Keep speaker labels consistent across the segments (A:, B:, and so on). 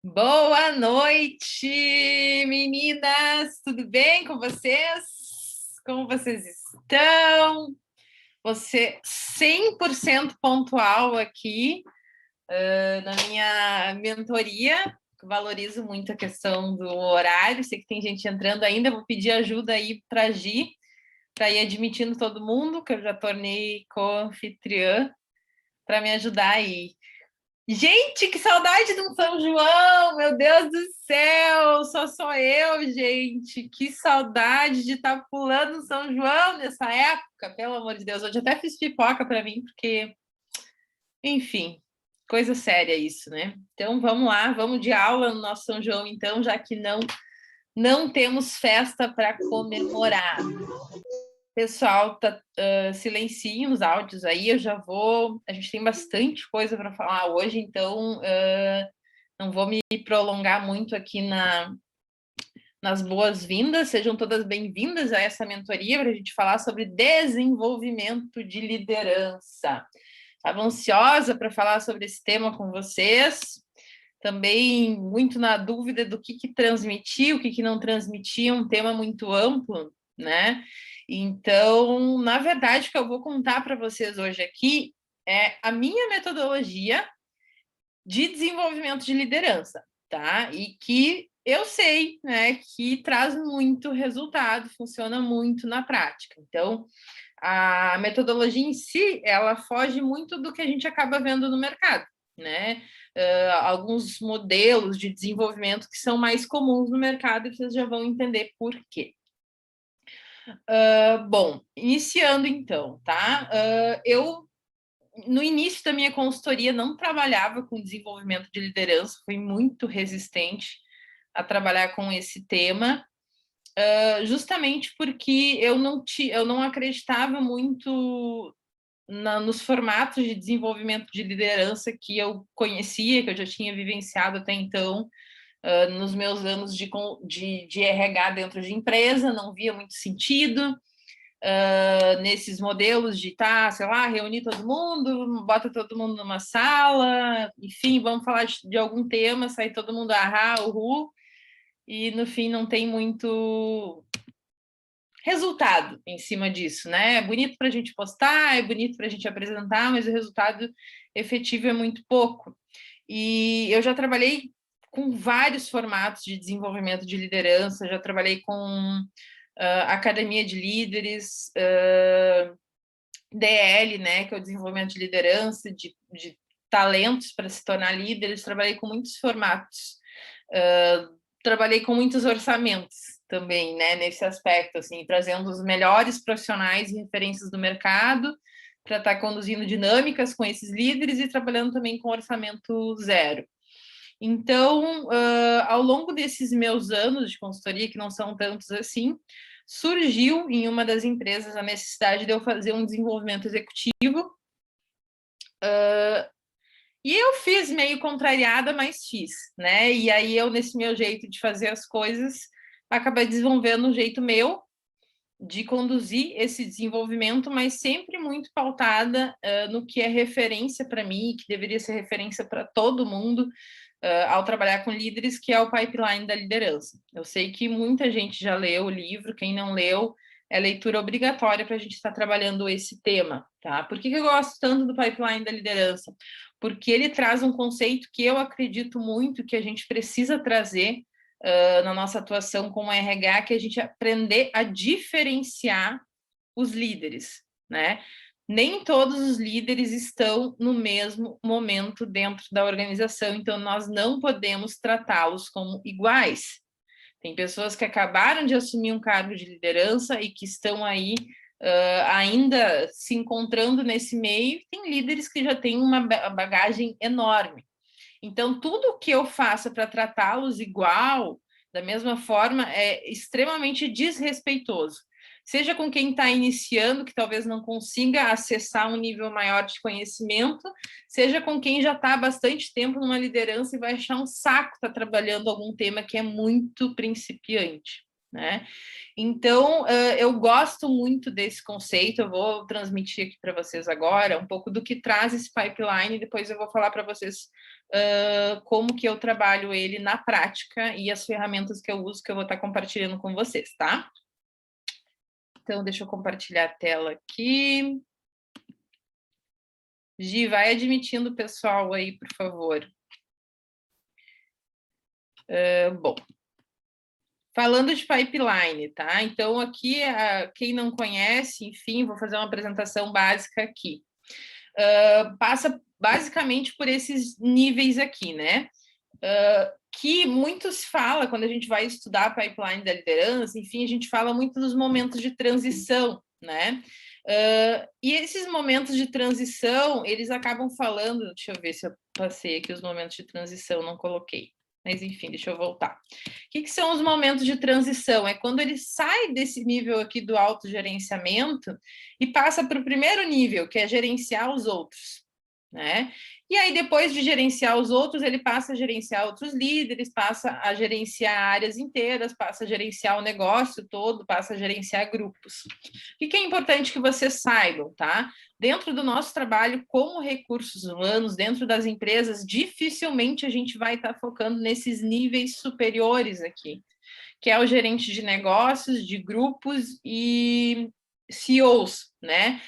A: Boa noite, meninas! Tudo bem com vocês? Como vocês estão? Você 100% pontual aqui na minha mentoria. Valorizo muito a questão do horário. Sei que tem gente entrando ainda. Vou pedir ajuda aí para a Gi, para ir admitindo todo mundo, que eu já tornei co-anfitriã, para me ajudar aí. Gente, que saudade de um São João! Meu Deus do céu! Só sou eu, gente! Que saudade de estar pulando no São João nessa época, pelo amor de Deus. Hoje até fiz pipoca para mim, porque, enfim, coisa séria isso, né? Então vamos lá, vamos de aula no nosso São João, então, já que não temos festa para comemorar. Pessoal, silenciem os áudios aí, eu já vou. A gente tem bastante coisa para falar hoje, então não vou me prolongar muito aqui nas boas-vindas. Sejam todas bem-vindas a essa mentoria para a gente falar sobre desenvolvimento de liderança. Estava ansiosa para falar sobre esse tema com vocês. Também muito na dúvida do que transmitir, o que não transmitir, um tema muito amplo, né? Então, na verdade, o que eu vou contar para vocês hoje aqui é a minha metodologia de desenvolvimento de liderança, tá? E que eu sei, né, que traz muito resultado, funciona muito na prática. Então, a metodologia em si, ela foge muito do que a gente acaba vendo no mercado, né? Alguns modelos de desenvolvimento que são mais comuns no mercado e vocês já vão entender por quê. Bom, iniciando então, tá? Eu, no início da minha consultoria, não trabalhava com desenvolvimento de liderança, fui muito resistente a trabalhar com esse tema, justamente porque eu não acreditava muito nos formatos de desenvolvimento de liderança que eu conhecia, que eu já tinha vivenciado até então, nos meus anos de RH dentro de empresa, não via muito sentido nesses modelos de, sei lá, reunir todo mundo, bota todo mundo numa sala, enfim, vamos falar de algum tema, sair todo mundo uhul, e no fim não tem muito resultado em cima disso, né? É bonito para a gente postar, é bonito para a gente apresentar, mas o resultado efetivo é muito pouco. E eu já trabalhei com vários formatos de desenvolvimento de liderança, já trabalhei com academia de líderes, DL, né, que é o desenvolvimento de liderança, de talentos para se tornar líderes, trabalhei com muitos formatos, trabalhei com muitos orçamentos também, né, nesse aspecto, assim, trazendo os melhores profissionais e referências do mercado para estar conduzindo dinâmicas com esses líderes e trabalhando também com orçamento zero. Então, ao longo desses meus anos de consultoria, que não são tantos assim, surgiu em uma das empresas a necessidade de eu fazer um desenvolvimento executivo. E eu fiz meio contrariada, mas fiz, né? E aí eu, nesse meu jeito de fazer as coisas, acabei desenvolvendo um jeito meu de conduzir esse desenvolvimento, mas sempre muito pautada no que é referência para mim, que deveria ser referência para todo mundo ao trabalhar com líderes, que é o pipeline da liderança. Eu sei que muita gente já leu o livro, quem não leu, é leitura obrigatória para a gente estar trabalhando esse tema, tá? Por que eu gosto tanto do pipeline da liderança? Porque ele traz um conceito que eu acredito muito que a gente precisa trazer na nossa atuação como RH, que é a gente aprender a diferenciar os líderes, né? Nem todos os líderes estão no mesmo momento dentro da organização, então nós não podemos tratá-los como iguais. Tem pessoas que acabaram de assumir um cargo de liderança e que estão aí ainda se encontrando nesse meio, e tem líderes que já têm uma bagagem enorme. Então, tudo que eu faça para tratá-los igual, da mesma forma, é extremamente desrespeitoso. Seja com quem está iniciando, que talvez não consiga acessar um nível maior de conhecimento, seja com quem já está há bastante tempo numa liderança e vai achar um saco estar trabalhando algum tema que é muito principiante. né? Então, eu gosto muito desse conceito, eu vou transmitir aqui para vocês agora um pouco do que traz esse pipeline, depois eu vou falar para vocês como que eu trabalho ele na prática e as ferramentas que eu uso, que eu vou estar compartilhando com vocês, tá? Então, deixa eu compartilhar a tela aqui. Gi, vai admitindo o pessoal aí, por favor. Bom, falando de pipeline, tá? Então, aqui, quem não conhece, enfim, vou fazer uma apresentação básica aqui. Passa basicamente por esses níveis aqui, né? Que muito se fala quando a gente vai estudar a pipeline da liderança, enfim, a gente fala muito dos momentos de transição, né? E esses momentos de transição, eles acabam falando, deixa eu ver se eu passei aqui os momentos de transição, não coloquei. Mas, enfim, deixa eu voltar. O que são os momentos de transição? É quando ele sai desse nível aqui do autogerenciamento e passa para o primeiro nível, que é gerenciar os outros, né? E aí, depois de gerenciar os outros, ele passa a gerenciar outros líderes, passa a gerenciar áreas inteiras, passa a gerenciar o negócio todo, passa a gerenciar grupos. O que é importante que vocês saibam, tá? Dentro do nosso trabalho como recursos humanos, dentro das empresas, dificilmente a gente vai estar focando nesses níveis superiores aqui, que é o gerente de negócios, de grupos e CEOs, né?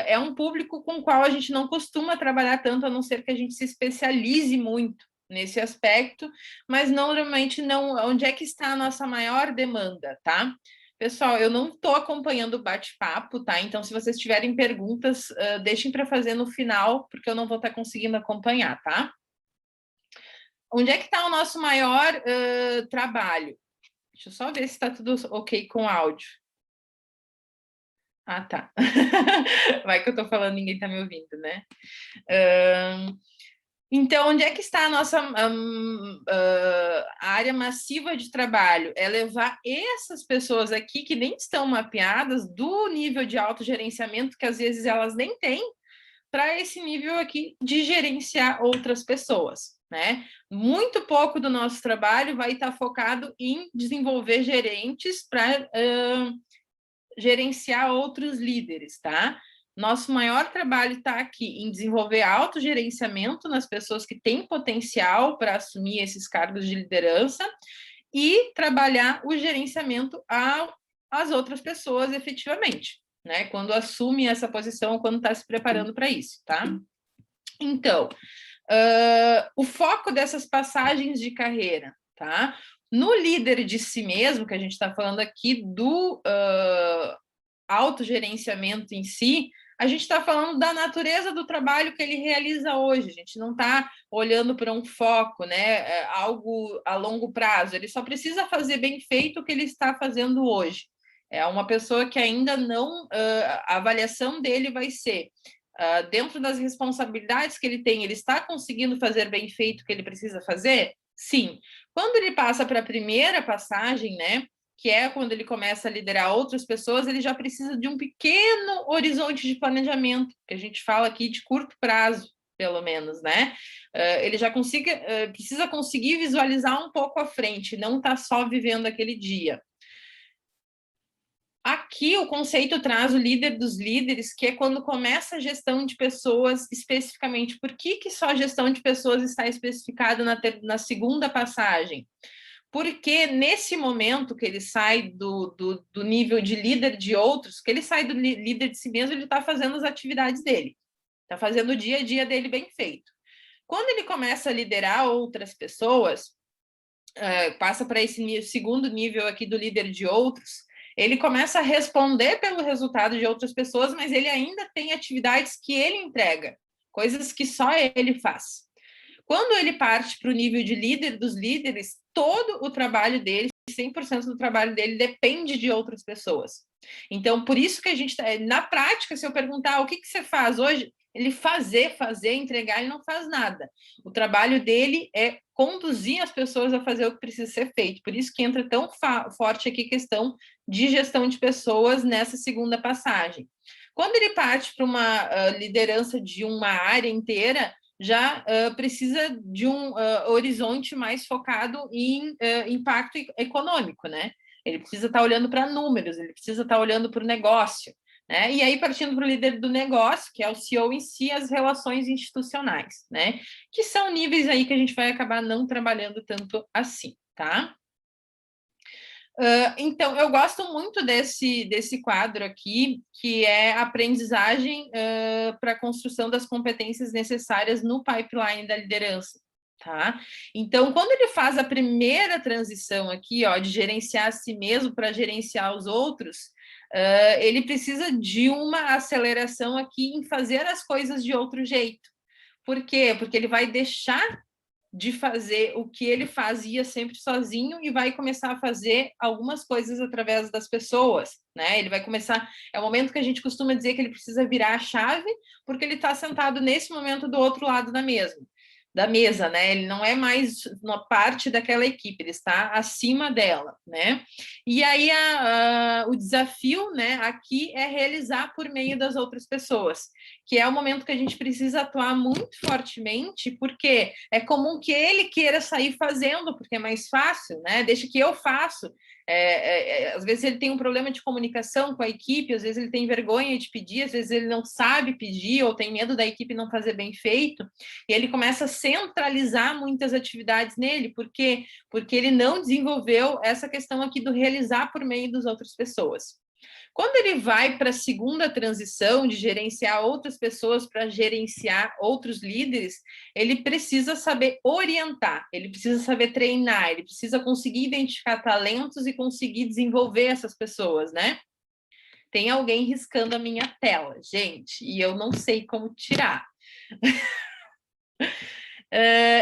A: É um público com o qual a gente não costuma trabalhar tanto, a não ser que a gente se especialize muito nesse aspecto, mas normalmente não. Onde é que está a nossa maior demanda, tá? Pessoal, eu não estou acompanhando o bate-papo, tá? Então, se vocês tiverem perguntas, deixem para fazer no final, porque eu não vou estar conseguindo acompanhar, tá? Onde é que está o nosso maior trabalho? Deixa eu só ver se está tudo ok com o áudio. Ah, tá. Vai que eu estou falando, ninguém está me ouvindo, né? Então, onde é que está a nossa área massiva de trabalho? É levar essas pessoas aqui que nem estão mapeadas do nível de autogerenciamento, que às vezes elas nem têm, para esse nível aqui de gerenciar outras pessoas, né? Muito pouco do nosso trabalho vai estar focado em desenvolver gerentes para gerenciar outros líderes, tá? Nosso maior trabalho está aqui em desenvolver autogerenciamento nas pessoas que têm potencial para assumir esses cargos de liderança e trabalhar o gerenciamento às outras pessoas efetivamente, né? Quando assume essa posição, quando está se preparando para isso, tá? Então, o foco dessas passagens de carreira, tá? No líder de si mesmo, que a gente está falando aqui do autogerenciamento em si, a gente está falando da natureza do trabalho que ele realiza hoje. A gente não está olhando para um foco, né? Algo a longo prazo. Ele só precisa fazer bem feito o que ele está fazendo hoje. É uma pessoa que ainda não. A avaliação dele vai ser. Dentro das responsabilidades que ele tem, ele está conseguindo fazer bem feito o que ele precisa fazer? Sim. Quando ele passa para a primeira passagem, né? Que é quando ele começa a liderar outras pessoas, ele já precisa de um pequeno horizonte de planejamento, que a gente fala aqui de curto prazo, pelo menos, né? Ele já precisa conseguir visualizar um pouco à frente, não estar só vivendo aquele dia. Aqui o conceito traz o líder dos líderes, que é quando começa a gestão de pessoas especificamente. Por que só a gestão de pessoas está especificada na segunda passagem? Porque nesse momento que ele sai do nível de líder de outros, que ele sai do líder de si mesmo, ele está fazendo as atividades dele, está fazendo o dia a dia dele bem feito. Quando ele começa a liderar outras pessoas, passa para esse segundo nível aqui do líder de outros, ele começa a responder pelo resultado de outras pessoas, mas ele ainda tem atividades que ele entrega, coisas que só ele faz. Quando ele parte para o nível de líder dos líderes, todo o trabalho dele, 100% do trabalho dele depende de outras pessoas. Então, por isso que a gente, na prática, se eu perguntar o que você faz hoje, ele fazer, entregar, ele não faz nada. O trabalho dele é conduzir as pessoas a fazer o que precisa ser feito. Por isso que entra tão forte aqui a questão de gestão de pessoas nessa segunda passagem. Quando ele parte para uma liderança de uma área inteira, já precisa de um horizonte mais focado em impacto econômico, né? ele precisa estar olhando para números, ele precisa estar olhando para o negócio, né? E aí, partindo para o líder do negócio, que é o CEO em si, as relações institucionais, né? Que são níveis aí que a gente vai acabar não trabalhando tanto assim, tá? Então, eu gosto muito desse quadro aqui, que é aprendizagem para a construção das competências necessárias no pipeline da liderança. Tá? Então, quando ele faz a primeira transição aqui, ó, de gerenciar a si mesmo para gerenciar os outros, ele precisa de uma aceleração aqui em fazer as coisas de outro jeito. Por quê? Porque ele vai deixar de fazer o que ele fazia sempre sozinho e vai começar a fazer algumas coisas através das pessoas, né? Ele vai começar, é o momento que a gente costuma dizer que ele precisa virar a chave, porque ele está sentado nesse momento do outro lado da mesa, né? Ele não é mais uma parte daquela equipe, ele está acima dela, né? E aí o desafio, né, aqui é realizar por meio das outras pessoas, que é o momento que a gente precisa atuar muito fortemente, porque é comum que ele queira sair fazendo, porque é mais fácil, né? Deixa que eu faço. Às vezes ele tem um problema de comunicação com a equipe, às vezes ele tem vergonha de pedir, às vezes ele não sabe pedir ou tem medo da equipe não fazer bem feito, e ele começa a centralizar muitas atividades nele, porque ele não desenvolveu essa questão aqui do realizar por meio das outras pessoas. Quando ele vai para a segunda transição de gerenciar outras pessoas para gerenciar outros líderes, ele precisa saber orientar, ele precisa saber treinar, ele precisa conseguir identificar talentos e conseguir desenvolver essas pessoas, né? Tem alguém riscando a minha tela, gente, e eu não sei como tirar.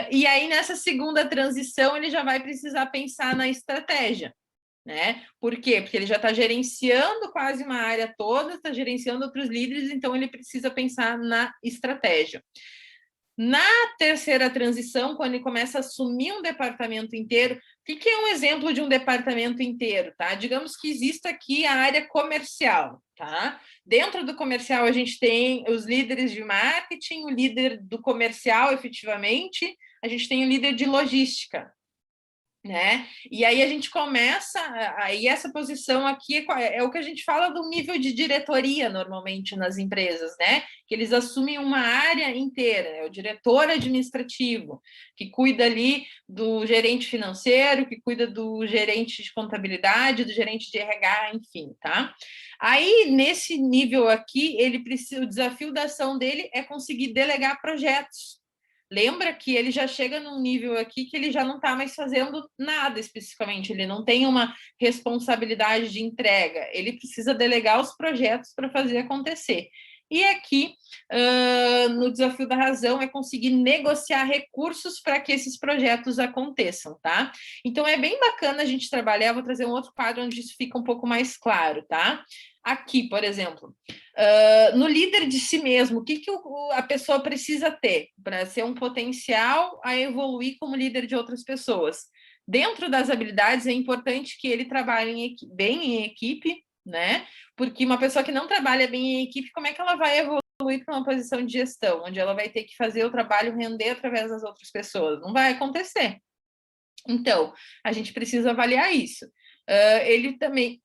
A: E aí, nessa segunda transição, ele já vai precisar pensar na estratégia, né? Por quê? Porque ele já está gerenciando quase uma área toda, está gerenciando outros líderes, então ele precisa pensar na estratégia. Na terceira transição, quando ele começa a assumir um departamento inteiro, o que é um exemplo de um departamento inteiro, tá? Digamos que exista aqui a área comercial, tá? Dentro do comercial, a gente tem os líderes de marketing, o líder do comercial, efetivamente, a gente tem o líder de logística, né? E aí a gente começa, aí essa posição aqui é o que a gente fala do nível de diretoria normalmente nas empresas, né? Que eles assumem uma área inteira, é o diretor administrativo, que cuida ali do gerente financeiro, que cuida do gerente de contabilidade, do gerente de RH, enfim, tá? Aí, nesse nível aqui, ele precisa, o desafio da ação dele é conseguir delegar projetos. Lembra que ele já chega num nível aqui que ele já não está mais fazendo nada especificamente, ele não tem uma responsabilidade de entrega, ele precisa delegar os projetos para fazer acontecer. E aqui, no desafio da razão, é conseguir negociar recursos para que esses projetos aconteçam, tá? Então, é bem bacana a gente trabalhar, vou trazer um outro quadro onde isso fica um pouco mais claro, tá? Aqui, por exemplo, no líder de si mesmo, o que a pessoa precisa ter para ser um potencial a evoluir como líder de outras pessoas? Dentro das habilidades, é importante que ele trabalhe bem em equipe, né? Porque uma pessoa que não trabalha bem em equipe, como é que ela vai evoluir para uma posição de gestão, onde ela vai ter que fazer o trabalho render através das outras pessoas? Não vai acontecer. Então, a gente precisa avaliar isso. Ele também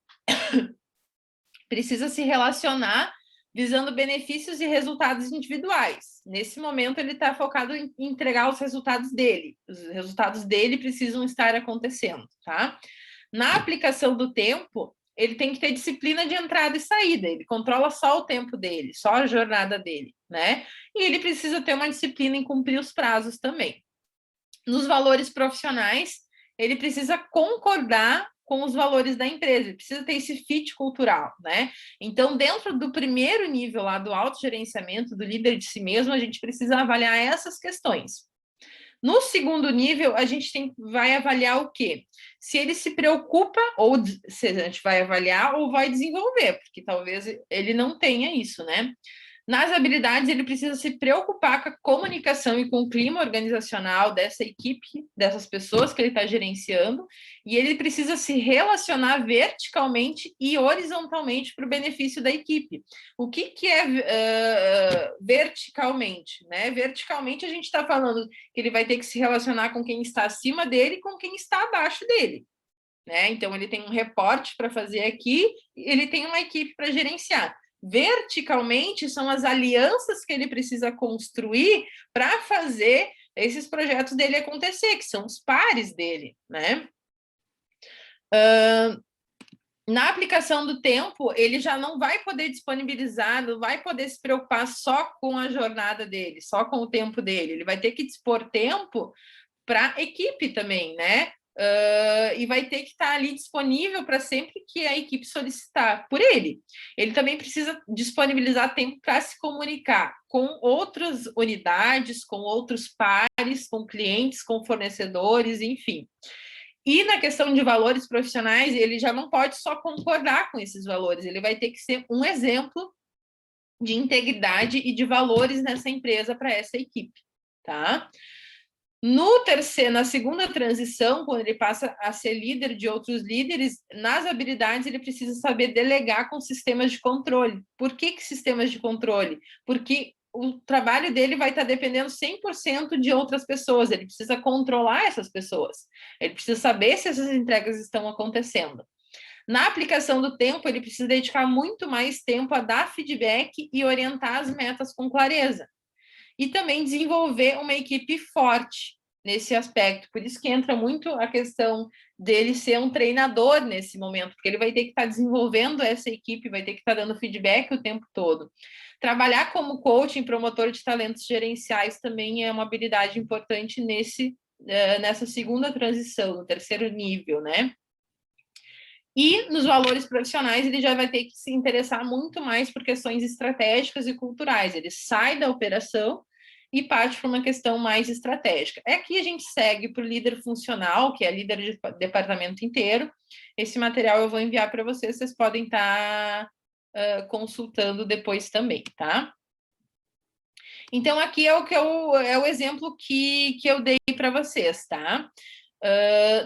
A: precisa se relacionar visando benefícios e resultados individuais. Nesse momento, ele está focado em entregar os resultados dele. Os resultados dele precisam estar acontecendo, tá? Na aplicação do tempo, ele tem que ter disciplina de entrada e saída. Ele controla só o tempo dele, só a jornada dele, né? E ele precisa ter uma disciplina em cumprir os prazos também. Nos valores profissionais, ele precisa concordar com os valores da empresa, ele precisa ter esse fit cultural, né? Então, dentro do primeiro nível lá do autogerenciamento, do líder de si mesmo, a gente precisa avaliar essas questões. No segundo nível, a gente vai avaliar o quê? Se ele se preocupa, ou se a gente vai avaliar ou vai desenvolver, porque talvez ele não tenha isso, né? Nas habilidades, ele precisa se preocupar com a comunicação e com o clima organizacional dessa equipe, dessas pessoas que ele está gerenciando, e ele precisa se relacionar verticalmente e horizontalmente para o benefício da equipe. O que é verticalmente? Né? Verticalmente, a gente está falando que ele vai ter que se relacionar com quem está acima dele e com quem está abaixo dele. né? Então, ele tem um reporte para fazer aqui, ele tem uma equipe para gerenciar. Verticalmente, são as alianças que ele precisa construir para fazer esses projetos dele acontecer, que são os pares dele, né? Na aplicação do tempo, ele já não vai poder disponibilizar, não vai poder se preocupar só com a jornada dele, só com o tempo dele. Ele vai ter que dispor tempo para a equipe também, né? E vai ter que estar ali disponível para sempre que a equipe solicitar por ele. Ele também precisa disponibilizar tempo para se comunicar com outras unidades, com outros pares, com clientes, com fornecedores, enfim. E na questão de valores profissionais, ele já não pode só concordar com esses valores, ele vai ter que ser um exemplo de integridade e de valores nessa empresa para essa equipe, tá? Na segunda transição, quando ele passa a ser líder de outros líderes, nas habilidades ele precisa saber delegar com sistemas de controle. Por que sistemas de controle? Porque o trabalho dele vai estar dependendo 100% de outras pessoas, ele precisa controlar essas pessoas, ele precisa saber se essas entregas estão acontecendo. Na aplicação do tempo, ele precisa dedicar muito mais tempo a dar feedback e orientar as metas com clareza. E também desenvolver uma equipe forte nesse aspecto. Por isso que entra muito a questão dele ser um treinador nesse momento, porque ele vai ter que estar desenvolvendo essa equipe, vai ter que estar dando feedback o tempo todo. Trabalhar como coaching, promotor de talentos gerenciais também é uma habilidade importante nessa segunda transição, no terceiro nível, né? E nos valores profissionais, ele já vai ter que se interessar muito mais por questões estratégicas e culturais. Ele sai da operação e parte para uma questão mais estratégica. Aqui a gente segue para o líder funcional, que é líder de departamento inteiro. Esse material eu vou enviar para vocês, vocês podem estar consultando depois também, tá? Então, aqui é o exemplo que eu dei para vocês, tá?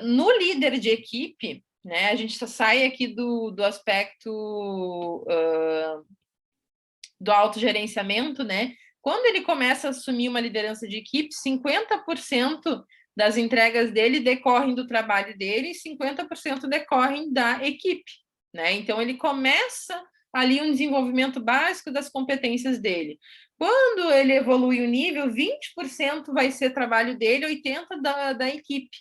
A: No líder de equipe, né, a gente só sai aqui do aspecto do autogerenciamento, né? Quando ele começa a assumir uma liderança de equipe, 50% das entregas dele decorrem do trabalho dele e 50% decorrem da equipe, né? Então, ele começa ali um desenvolvimento básico das competências dele. Quando ele evolui o nível, 20% vai ser trabalho dele, 80% da equipe.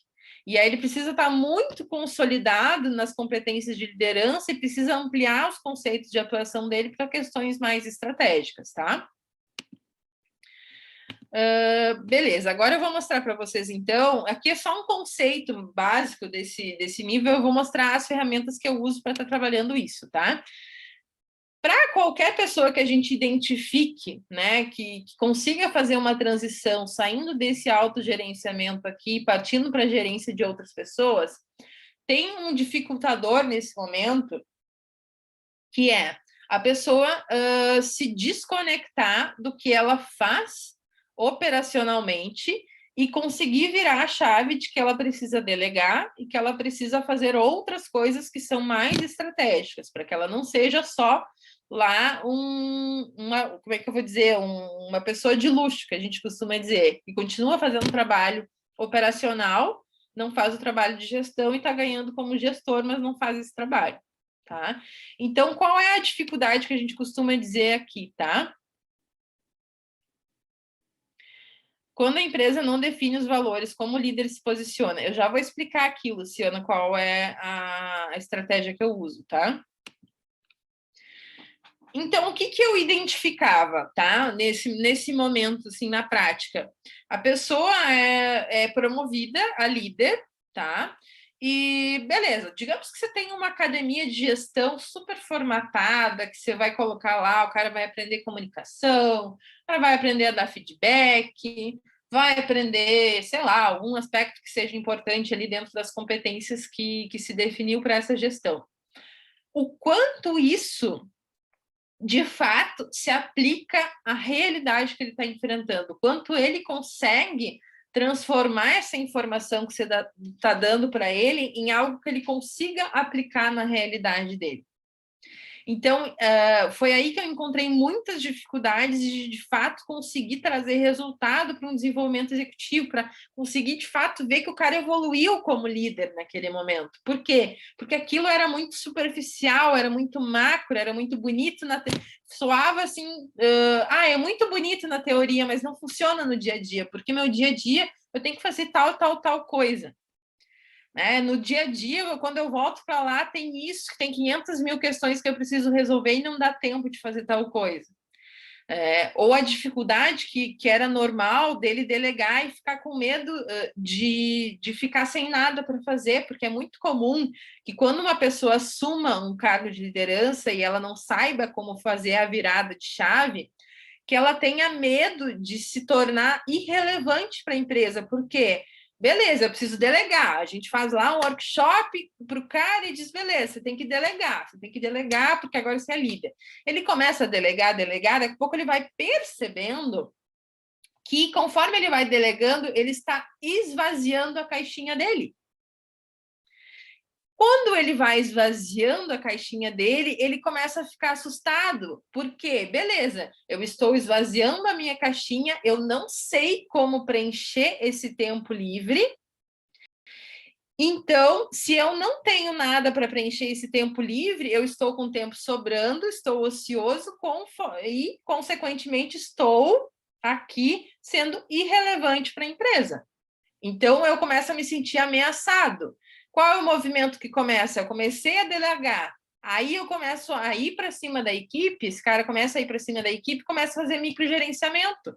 A: E aí ele precisa estar muito consolidado nas competências de liderança e precisa ampliar os conceitos de atuação dele para questões mais estratégicas, tá? Beleza, agora eu vou mostrar para vocês, então, aqui é só um conceito básico desse nível, eu vou mostrar as ferramentas que eu uso para estar trabalhando isso, tá? Para qualquer pessoa que a gente identifique, né, que consiga fazer uma transição saindo desse autogerenciamento aqui, partindo para a gerência de outras pessoas, tem um dificultador nesse momento, que é a pessoa se desconectar do que ela faz operacionalmente e conseguir virar a chave de que ela precisa delegar e que ela precisa fazer outras coisas que são mais estratégicas, para que ela não seja só lá como é que eu vou dizer, uma pessoa de luxo, que a gente costuma dizer, e continua fazendo um trabalho operacional, não faz o trabalho de gestão e está ganhando como gestor, mas não faz esse trabalho, tá? Então, qual é a dificuldade que a gente costuma dizer aqui, tá? Quando a empresa não define os valores, como o líder se posiciona? Eu já vou explicar aqui, Luciana, qual é a estratégia que eu uso, tá? Então, o que eu identificava, tá? Nesse momento, assim, na prática. A pessoa é promovida a líder, tá? E beleza, digamos que você tem uma academia de gestão super formatada, que você vai colocar lá, o cara vai aprender comunicação, o cara vai aprender a dar feedback, vai aprender, sei lá, algum aspecto que seja importante ali dentro das competências que se definiu para essa gestão. O quanto isso de fato se aplica à realidade que ele está enfrentando, quanto ele consegue transformar essa informação que você está dando para ele em algo que ele consiga aplicar na realidade dele. Então, foi aí que eu encontrei muitas dificuldades de fato, conseguir trazer resultado para um desenvolvimento executivo, para conseguir, de fato, ver que o cara evoluiu como líder naquele momento. Por quê? Porque aquilo era muito superficial, era muito macro, era muito bonito, soava assim, é muito bonito na teoria, mas não funciona no dia a dia, porque meu dia a dia eu tenho que fazer tal coisa. No dia a dia, quando eu volto para lá, tem isso, tem 500 mil questões que eu preciso resolver e não dá tempo de fazer tal coisa. Ou a dificuldade que era normal dele delegar e ficar com medo de ficar sem nada para fazer, porque é muito comum que quando uma pessoa assuma um cargo de liderança e ela não saiba como fazer a virada de chave, que ela tenha medo de se tornar irrelevante para a empresa, porque beleza, eu preciso delegar. A gente faz lá um workshop para o cara e diz: beleza, você tem que delegar, porque agora você é líder. Ele começa a delegar, daqui a pouco ele vai percebendo que, conforme ele vai delegando, ele está esvaziando a caixinha dele. Quando ele vai esvaziando a caixinha dele, ele começa a ficar assustado. Por quê? Beleza, eu estou esvaziando a minha caixinha, eu não sei como preencher esse tempo livre. Então, se eu não tenho nada para preencher esse tempo livre, eu estou com tempo sobrando, estou ocioso e, consequentemente, estou aqui sendo irrelevante para a empresa. Então, eu começo a me sentir ameaçado. Qual é o movimento que começa? Eu comecei a delegar. Aí eu começo a ir para cima da equipe, esse cara começa a ir para cima da equipe, começa a fazer microgerenciamento,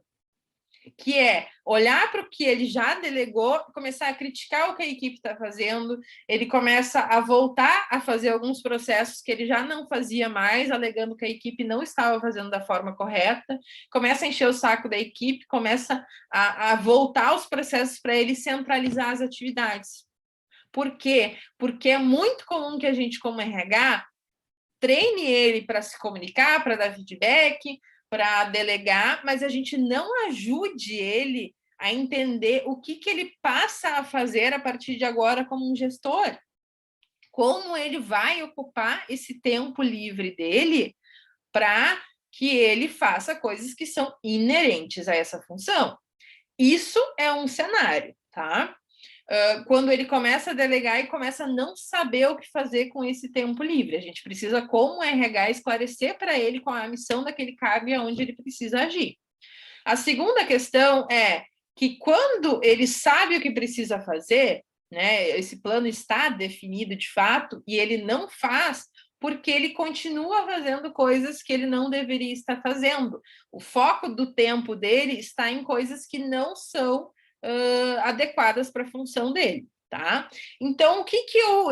A: que é olhar para o que ele já delegou, começar a criticar o que a equipe está fazendo, ele começa a voltar a fazer alguns processos que ele já não fazia mais, alegando que a equipe não estava fazendo da forma correta, começa a encher o saco da equipe, começa a voltar os processos para ele centralizar as atividades. Por quê? Porque é muito comum que a gente, como RH, treine ele para se comunicar, para dar feedback, para delegar, mas a gente não ajude ele a entender o que ele passa a fazer a partir de agora como um gestor. Como ele vai ocupar esse tempo livre dele para que ele faça coisas que são inerentes a essa função. Isso é um cenário, tá? Quando ele começa a delegar e começa a não saber o que fazer com esse tempo livre. A gente precisa, como RH, esclarecer para ele qual é a missão daquele cargo e aonde ele precisa agir. A segunda questão é que quando ele sabe o que precisa fazer, né, esse plano está definido de fato e ele não faz porque ele continua fazendo coisas que ele não deveria estar fazendo. O foco do tempo dele está em coisas que não são adequadas para a função dele, tá? Então, o que eu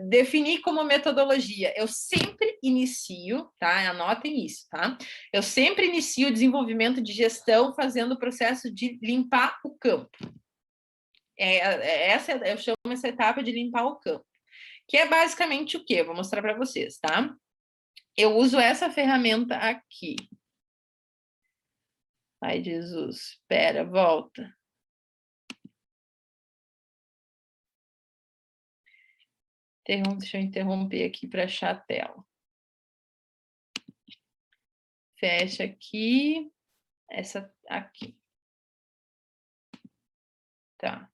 A: defini como metodologia? Eu sempre inicio, tá? Anotem isso, tá? Eu sempre inicio o desenvolvimento de gestão fazendo o processo de limpar o campo. Eu chamo essa etapa de limpar o campo, que é basicamente o quê? Eu vou mostrar para vocês, tá? Eu uso essa ferramenta aqui. Ai, Jesus, espera, volta. Deixa eu interromper aqui para achar a tela. Fecha aqui, essa aqui. Tá.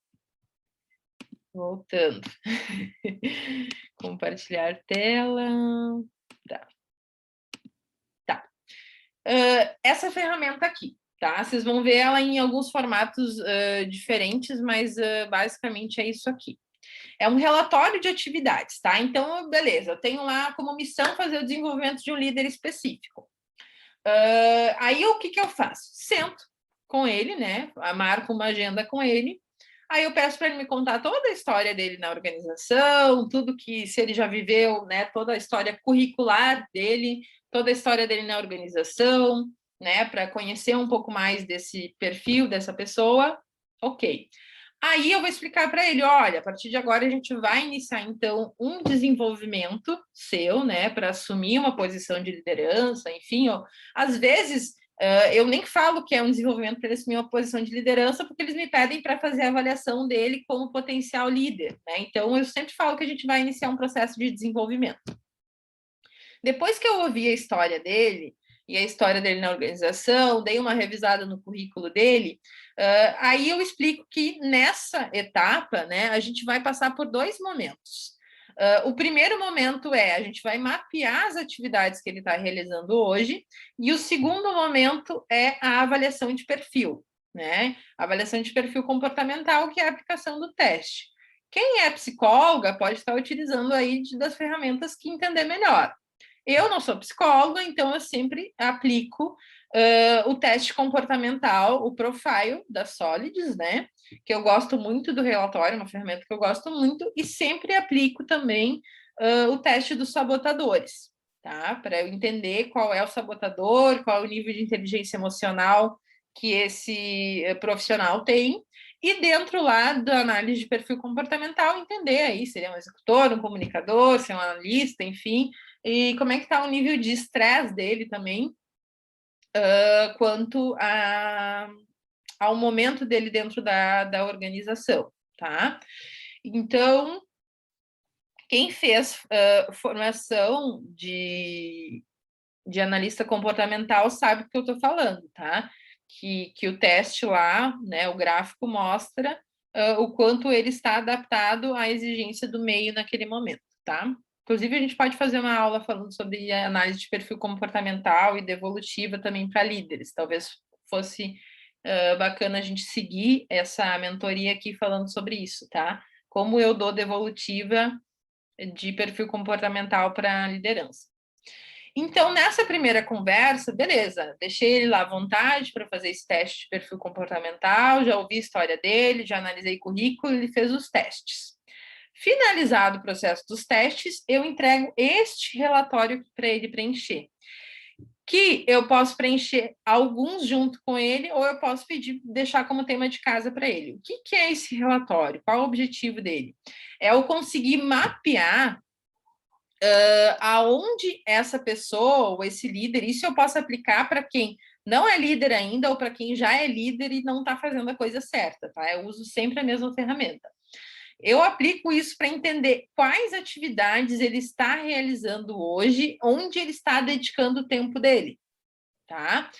A: Voltando. Compartilhar tela. Tá. Tá. Essa ferramenta aqui, tá? Vocês vão ver ela em alguns formatos diferentes, mas basicamente é isso aqui. É um relatório de atividades, tá? Então, beleza, eu tenho lá como missão fazer o desenvolvimento de um líder específico. Aí, o que eu faço? Sento com ele, né? Marco uma agenda com ele. Aí eu peço para ele me contar toda a história dele na organização, tudo que, se ele já viveu, né? Toda a história curricular dele, toda a história dele na organização, né? Para conhecer um pouco mais desse perfil dessa pessoa. Ok. Aí eu vou explicar para ele, olha, a partir de agora a gente vai iniciar então um desenvolvimento seu, né, para assumir uma posição de liderança, enfim, ó, às vezes eu nem falo que é um desenvolvimento para ele assumir uma posição de liderança, porque eles me pedem para fazer a avaliação dele como potencial líder, né? Então eu sempre falo que a gente vai iniciar um processo de desenvolvimento. Depois que eu ouvi a história dele, e a história dele na organização, dei uma revisada no currículo dele, aí eu explico que nessa etapa, né, a gente vai passar por 2 momentos. O primeiro momento é a gente vai mapear as atividades que ele está realizando hoje, e o segundo momento é a avaliação de perfil, né? A avaliação de perfil comportamental, que é a aplicação do teste. Quem é psicóloga pode estar utilizando aí das ferramentas que entender melhor. Eu não sou psicóloga, então eu sempre aplico o teste comportamental, o profile da Solids, né? Que eu gosto muito do relatório, uma ferramenta que eu gosto muito, e sempre aplico também o teste dos sabotadores, tá? Para eu entender qual é o sabotador, qual é o nível de inteligência emocional que esse profissional tem, e dentro lá da análise de perfil comportamental, entender aí se ele é um executor, um comunicador, se é um analista, enfim, e como é que está o nível de estresse dele também, quanto ao momento dele dentro da organização, tá? Então, quem fez formação de analista comportamental sabe do que eu estou falando, tá? Que o teste lá, né, o gráfico mostra o quanto ele está adaptado à exigência do meio naquele momento, tá? Inclusive, a gente pode fazer uma aula falando sobre análise de perfil comportamental e devolutiva também para líderes. Talvez fosse bacana a gente seguir essa mentoria aqui falando sobre isso, tá? Como eu dou devolutiva de perfil comportamental para liderança. Então, nessa primeira conversa, beleza, deixei ele lá à vontade para fazer esse teste de perfil comportamental, já ouvi a história dele, já analisei currículo, ele fez os testes. Finalizado o processo dos testes, eu entrego este relatório para ele preencher. Que eu posso preencher alguns junto com ele, ou eu posso pedir, deixar como tema de casa para ele. O que é esse relatório? Qual o objetivo dele? É eu conseguir mapear aonde essa pessoa ou esse líder, isso eu posso aplicar para quem não é líder ainda ou para quem já é líder e não está fazendo a coisa certa, tá? Eu uso sempre a mesma ferramenta. Eu aplico isso para entender quais atividades ele está realizando hoje, onde ele está dedicando o tempo dele, tá?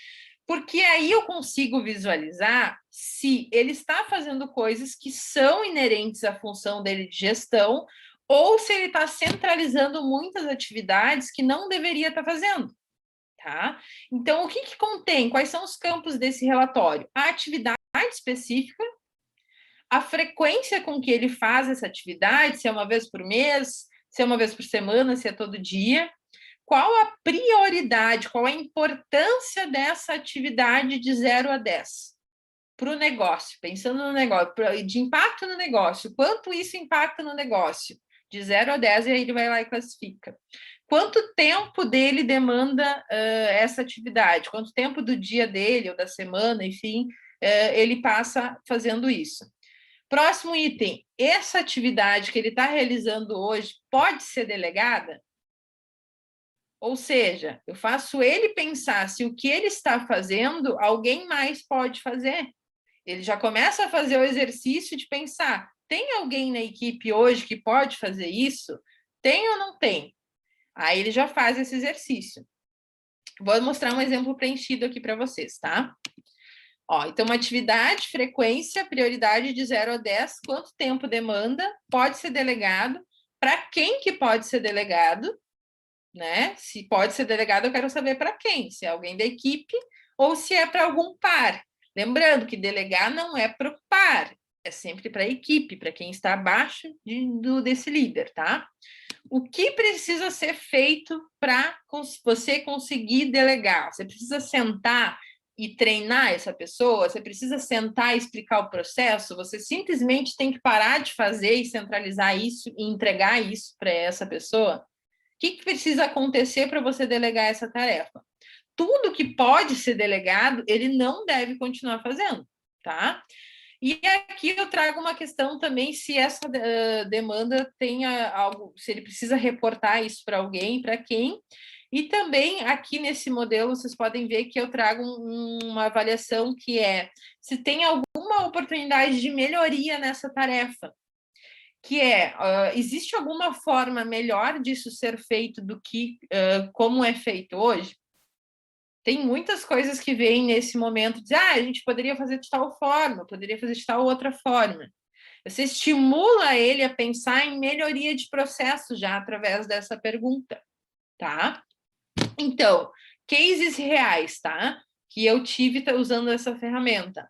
A: Porque aí eu consigo visualizar se ele está fazendo coisas que são inerentes à função dele de gestão ou se ele está centralizando muitas atividades que não deveria estar fazendo, tá? Então, o que contém? Quais são os campos desse relatório? A atividade específica, a frequência com que ele faz essa atividade, se é uma vez por mês, se é uma vez por semana, se é todo dia, qual a prioridade, qual a importância dessa atividade de 0 a 10 para o negócio, pensando no negócio, de impacto no negócio, quanto isso impacta no negócio, de 0 a 10, e aí ele vai lá e classifica. Quanto tempo dele demanda essa atividade, quanto tempo do dia dele, ou da semana, enfim, ele passa fazendo isso. Próximo item, essa atividade que ele está realizando hoje pode ser delegada? Ou seja, eu faço ele pensar se o que ele está fazendo, alguém mais pode fazer. Ele já começa a fazer o exercício de pensar: tem alguém na equipe hoje que pode fazer isso? Tem ou não tem? Aí ele já faz esse exercício. Vou mostrar um exemplo preenchido aqui para vocês, tá? Ó, então, uma atividade, frequência, prioridade de 0 a 10, quanto tempo demanda, pode ser delegado, para quem que pode ser delegado, né? Se pode ser delegado, eu quero saber para quem, se é alguém da equipe ou se é para algum par. Lembrando que delegar não é para o par, é sempre para a equipe, para quem está abaixo desse líder, tá? O que precisa ser feito para você conseguir delegar? Você precisa sentar e treinar essa pessoa? Você precisa sentar e explicar o processo? Você simplesmente tem que parar de fazer e centralizar isso e entregar isso para essa pessoa? O que precisa acontecer para você delegar essa tarefa? Tudo que pode ser delegado, ele não deve continuar fazendo, tá? E aqui eu trago uma questão também, se essa demanda tem algo, se ele precisa reportar isso para alguém, para quem. E também aqui nesse modelo vocês podem ver que eu trago uma avaliação que é se tem alguma oportunidade de melhoria nessa tarefa. que é, existe alguma forma melhor disso ser feito do que como é feito hoje? Tem muitas coisas que vêm nesse momento, dizer, a gente poderia fazer de tal forma, poderia fazer de tal outra forma. Você estimula ele a pensar em melhoria de processo já através dessa pergunta, tá? Então, cases reais, tá? Que eu tive usando essa ferramenta.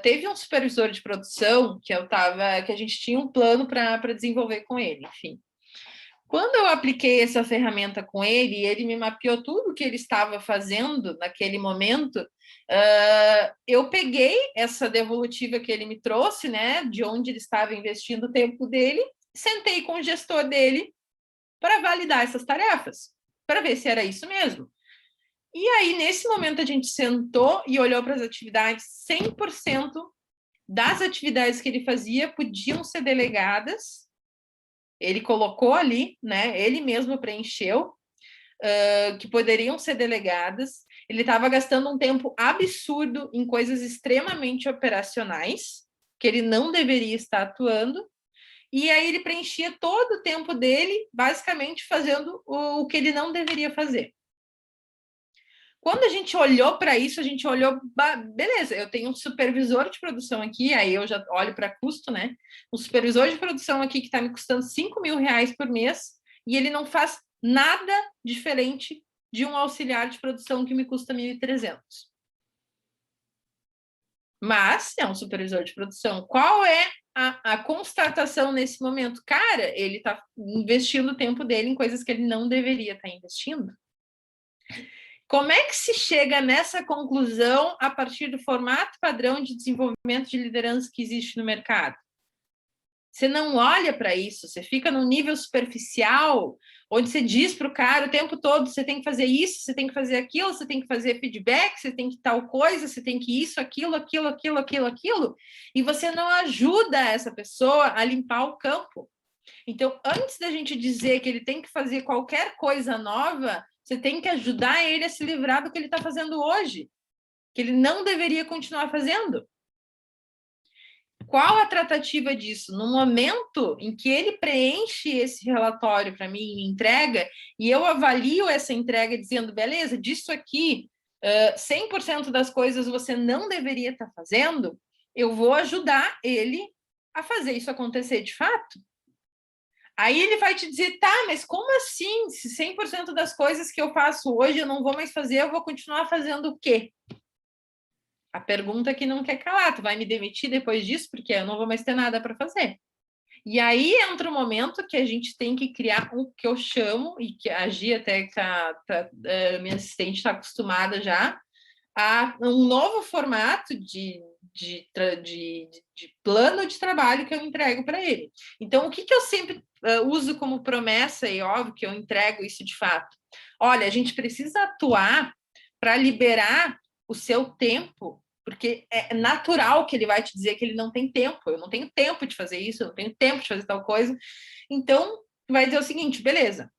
A: Teve um supervisor de produção que que a gente tinha um plano para desenvolver com ele, enfim. Quando eu apliquei essa ferramenta com ele, ele me mapeou tudo que ele estava fazendo naquele momento. Eu peguei essa devolutiva que ele me trouxe, né, de onde ele estava investindo o tempo dele, sentei com o gestor dele para validar essas tarefas, para ver se era isso mesmo. E aí, nesse momento, a gente sentou e olhou para as atividades, 100% das atividades que ele fazia podiam ser delegadas. Ele colocou ali, né? Ele mesmo preencheu, que poderiam ser delegadas. Ele estava gastando um tempo absurdo em coisas extremamente operacionais, que ele não deveria estar atuando. E aí ele preenchia todo o tempo dele, basicamente fazendo o que ele não deveria fazer. Quando a gente olhou para isso, a gente olhou, beleza, eu tenho um supervisor de produção aqui, aí eu já olho para custo, né? Um supervisor de produção aqui que está me custando R$ 5.000 por mês, e ele não faz nada diferente de um auxiliar de produção que me custa 1.300. Mas é um supervisor de produção. Qual é a constatação nesse momento? Cara, ele está investindo o tempo dele em coisas que ele não deveria estar investindo. Como é que se chega nessa conclusão a partir do formato padrão de desenvolvimento de liderança que existe no mercado? Você não olha para isso, você fica num nível superficial, onde você diz para o cara o tempo todo, você tem que fazer isso, você tem que fazer aquilo, você tem que fazer feedback, você tem que tal coisa, você tem que isso, aquilo, e você não ajuda essa pessoa a limpar o campo. Então, antes da gente dizer que ele tem que fazer qualquer coisa nova, você tem que ajudar ele a se livrar do que ele está fazendo hoje, que ele não deveria continuar fazendo. Qual a tratativa disso? No momento em que ele preenche esse relatório para mim e me entrega, e eu avalio essa entrega dizendo, beleza, disso aqui, 100% das coisas você não deveria estar fazendo, eu vou ajudar ele a fazer isso acontecer de fato. Aí ele vai te dizer, tá, mas como assim? Se 100% das coisas que eu faço hoje eu não vou mais fazer, eu vou continuar fazendo o quê? A pergunta que não quer calar, tu vai me demitir depois disso? Porque eu não vou mais ter nada para fazer. E aí entra o momento que a gente tem que criar o que eu chamo, e que a Gia até minha assistente está acostumada já, a um novo formato de plano de trabalho que eu entrego para ele. Então, o que eu sempre uso como promessa, e óbvio que eu entrego isso de fato? Olha, a gente precisa atuar para liberar o seu tempo, porque é natural que ele vai te dizer que ele não tem tempo, eu não tenho tempo de fazer isso, eu não tenho tempo de fazer tal coisa. Então, vai dizer o seguinte, beleza,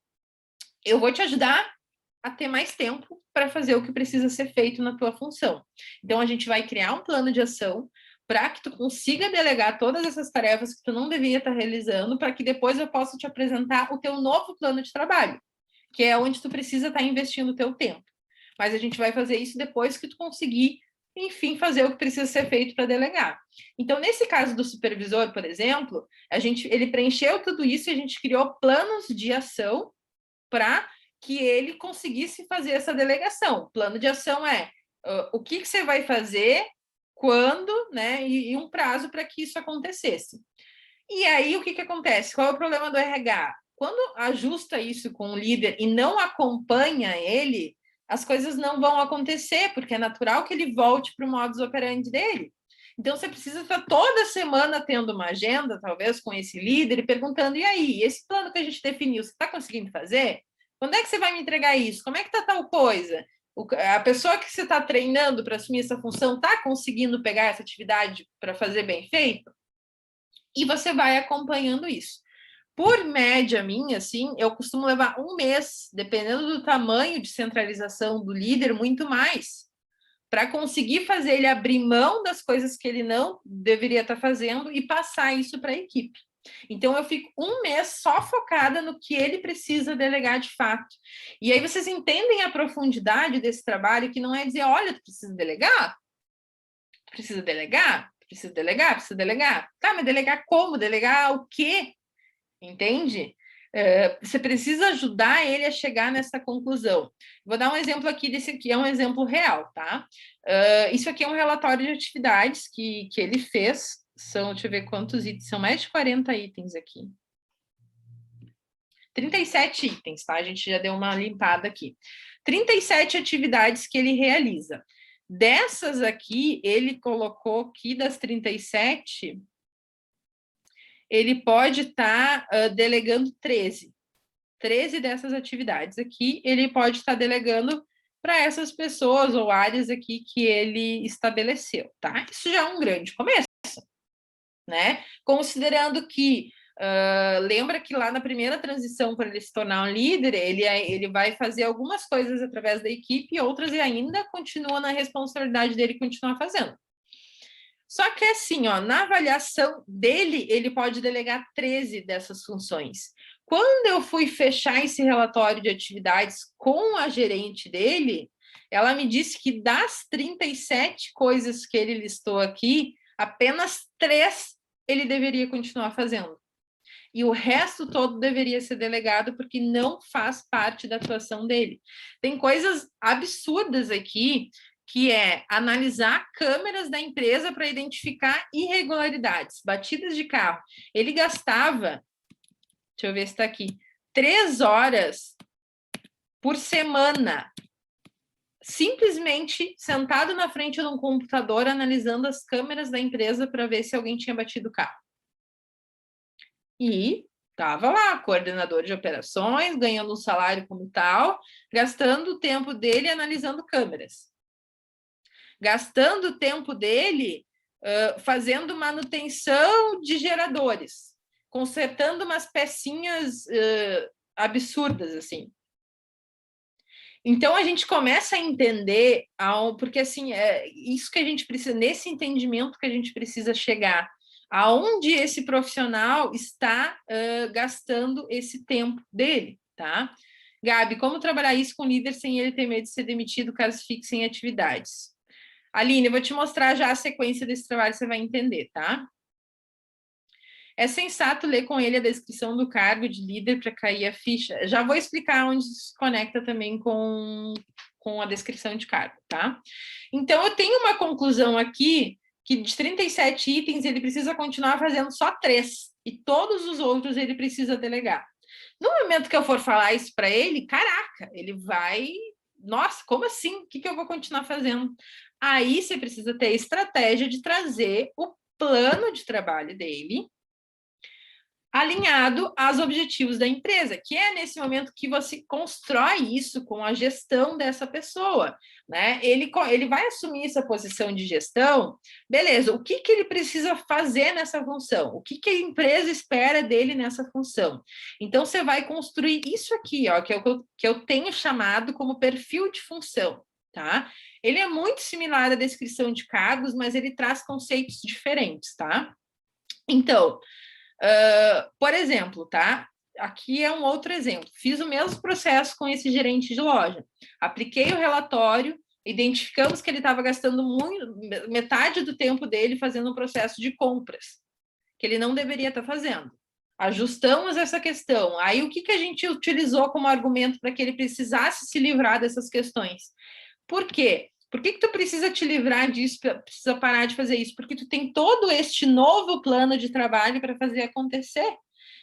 A: eu vou te ajudar a ter mais tempo para fazer o que precisa ser feito na tua função. Então, a gente vai criar um plano de ação para que tu consiga delegar todas essas tarefas que tu não devia estar realizando, para que depois eu possa te apresentar o teu novo plano de trabalho, que é onde tu precisa estar investindo o teu tempo. Mas a gente vai fazer isso depois que tu conseguir, enfim, fazer o que precisa ser feito para delegar. Então, nesse caso do supervisor, por exemplo, ele preencheu tudo isso e a gente criou planos de ação para que ele conseguisse fazer essa delegação. O plano de ação é o que você vai fazer, quando, né, e um prazo para que isso acontecesse. E aí, o que acontece? Qual é o problema do RH? Quando ajusta isso com o líder e não acompanha ele, as coisas não vão acontecer, porque é natural que ele volte para o modus operandi dele. Então, você precisa estar toda semana tendo uma agenda, talvez, com esse líder, e perguntando, e aí, esse plano que a gente definiu, você está conseguindo fazer? Quando é que você vai me entregar isso? Como é que está tal coisa? A pessoa que você está treinando para assumir essa função está conseguindo pegar essa atividade para fazer bem feito? E você vai acompanhando isso. Por média minha, assim, eu costumo levar um mês, dependendo do tamanho de centralização do líder, muito mais, para conseguir fazer ele abrir mão das coisas que ele não deveria estar fazendo e passar isso para a equipe. Então, eu fico um mês só focada no que ele precisa delegar de fato. E aí vocês entendem a profundidade desse trabalho, que não é dizer, olha, tu precisa delegar? Precisa delegar? Precisa delegar? Precisa delegar? Tá, mas delegar como? Delegar o quê? Entende? Você precisa ajudar ele a chegar nessa conclusão. Vou dar um exemplo aqui, desse aqui é um exemplo real, tá? Isso aqui é um relatório de atividades que ele fez, deixa eu ver quantos itens, são mais de 40 itens aqui. 37 itens, tá? A gente já deu uma limpada aqui. 37 atividades que ele realiza. Dessas aqui, ele colocou aqui das 37, ele pode estar delegando 13. 13 dessas atividades aqui, ele pode estar delegando para essas pessoas ou áreas aqui que ele estabeleceu, tá? Isso já é um grande começo, né? Considerando que, lembra que lá na primeira transição para ele se tornar um líder, ele vai fazer algumas coisas através da equipe e outras e ainda continua na responsabilidade dele continuar fazendo. Só que assim, ó, na avaliação dele, ele pode delegar 13 dessas funções. Quando eu fui fechar esse relatório de atividades com a gerente dele, ela me disse que das 37 coisas que ele listou aqui, apenas 3 ele deveria continuar fazendo. E o resto todo deveria ser delegado porque não faz parte da atuação dele. Tem coisas absurdas aqui, que é analisar câmeras da empresa para identificar irregularidades, batidas de carro. Ele gastava, deixa eu ver se está aqui, 3 horas por semana, simplesmente sentado na frente de um computador, analisando as câmeras da empresa para ver se alguém tinha batido o carro. E estava lá, coordenador de operações, ganhando um salário como tal, gastando o tempo dele analisando câmeras. Gastando o tempo dele fazendo manutenção de geradores, consertando umas pecinhas absurdas, assim. Então, a gente começa a entender, porque assim, isso que a gente precisa, nesse entendimento que a gente precisa chegar, aonde esse profissional está gastando esse tempo dele, tá? Gabi, como trabalhar isso com o líder sem ele ter medo de ser demitido caso fique sem atividades? Aline, eu vou te mostrar já a sequência desse trabalho, você vai entender, tá? É sensato ler com ele a descrição do cargo de líder para cair a ficha. Já vou explicar onde se conecta também com a descrição de cargo, tá? Então, eu tenho uma conclusão aqui que de 37 itens ele precisa continuar fazendo só 3 e todos os outros ele precisa delegar. No momento que eu for falar isso para ele, caraca, ele vai... Nossa, como assim? O que eu vou continuar fazendo? Aí você precisa ter estratégia de trazer o plano de trabalho dele alinhado aos objetivos da empresa, que é nesse momento que você constrói isso com a gestão dessa pessoa, né? Ele vai assumir essa posição de gestão, beleza, o que ele precisa fazer nessa função? O que a empresa espera dele nessa função? Então, você vai construir isso aqui, ó, que é o que eu tenho chamado como perfil de função, tá? Ele é muito similar à descrição de cargos, mas ele traz conceitos diferentes, tá? Então, por exemplo, tá? Aqui é um outro exemplo. Fiz o mesmo processo com esse gerente de loja. Apliquei o relatório, identificamos que ele estava gastando metade do tempo dele fazendo um processo de compras, que ele não deveria estar fazendo. Ajustamos essa questão. Aí, o que a gente utilizou como argumento para que ele precisasse se livrar dessas questões? Por quê? Por que tu precisa te livrar disso, precisa parar de fazer isso? Porque tu tem todo este novo plano de trabalho para fazer acontecer.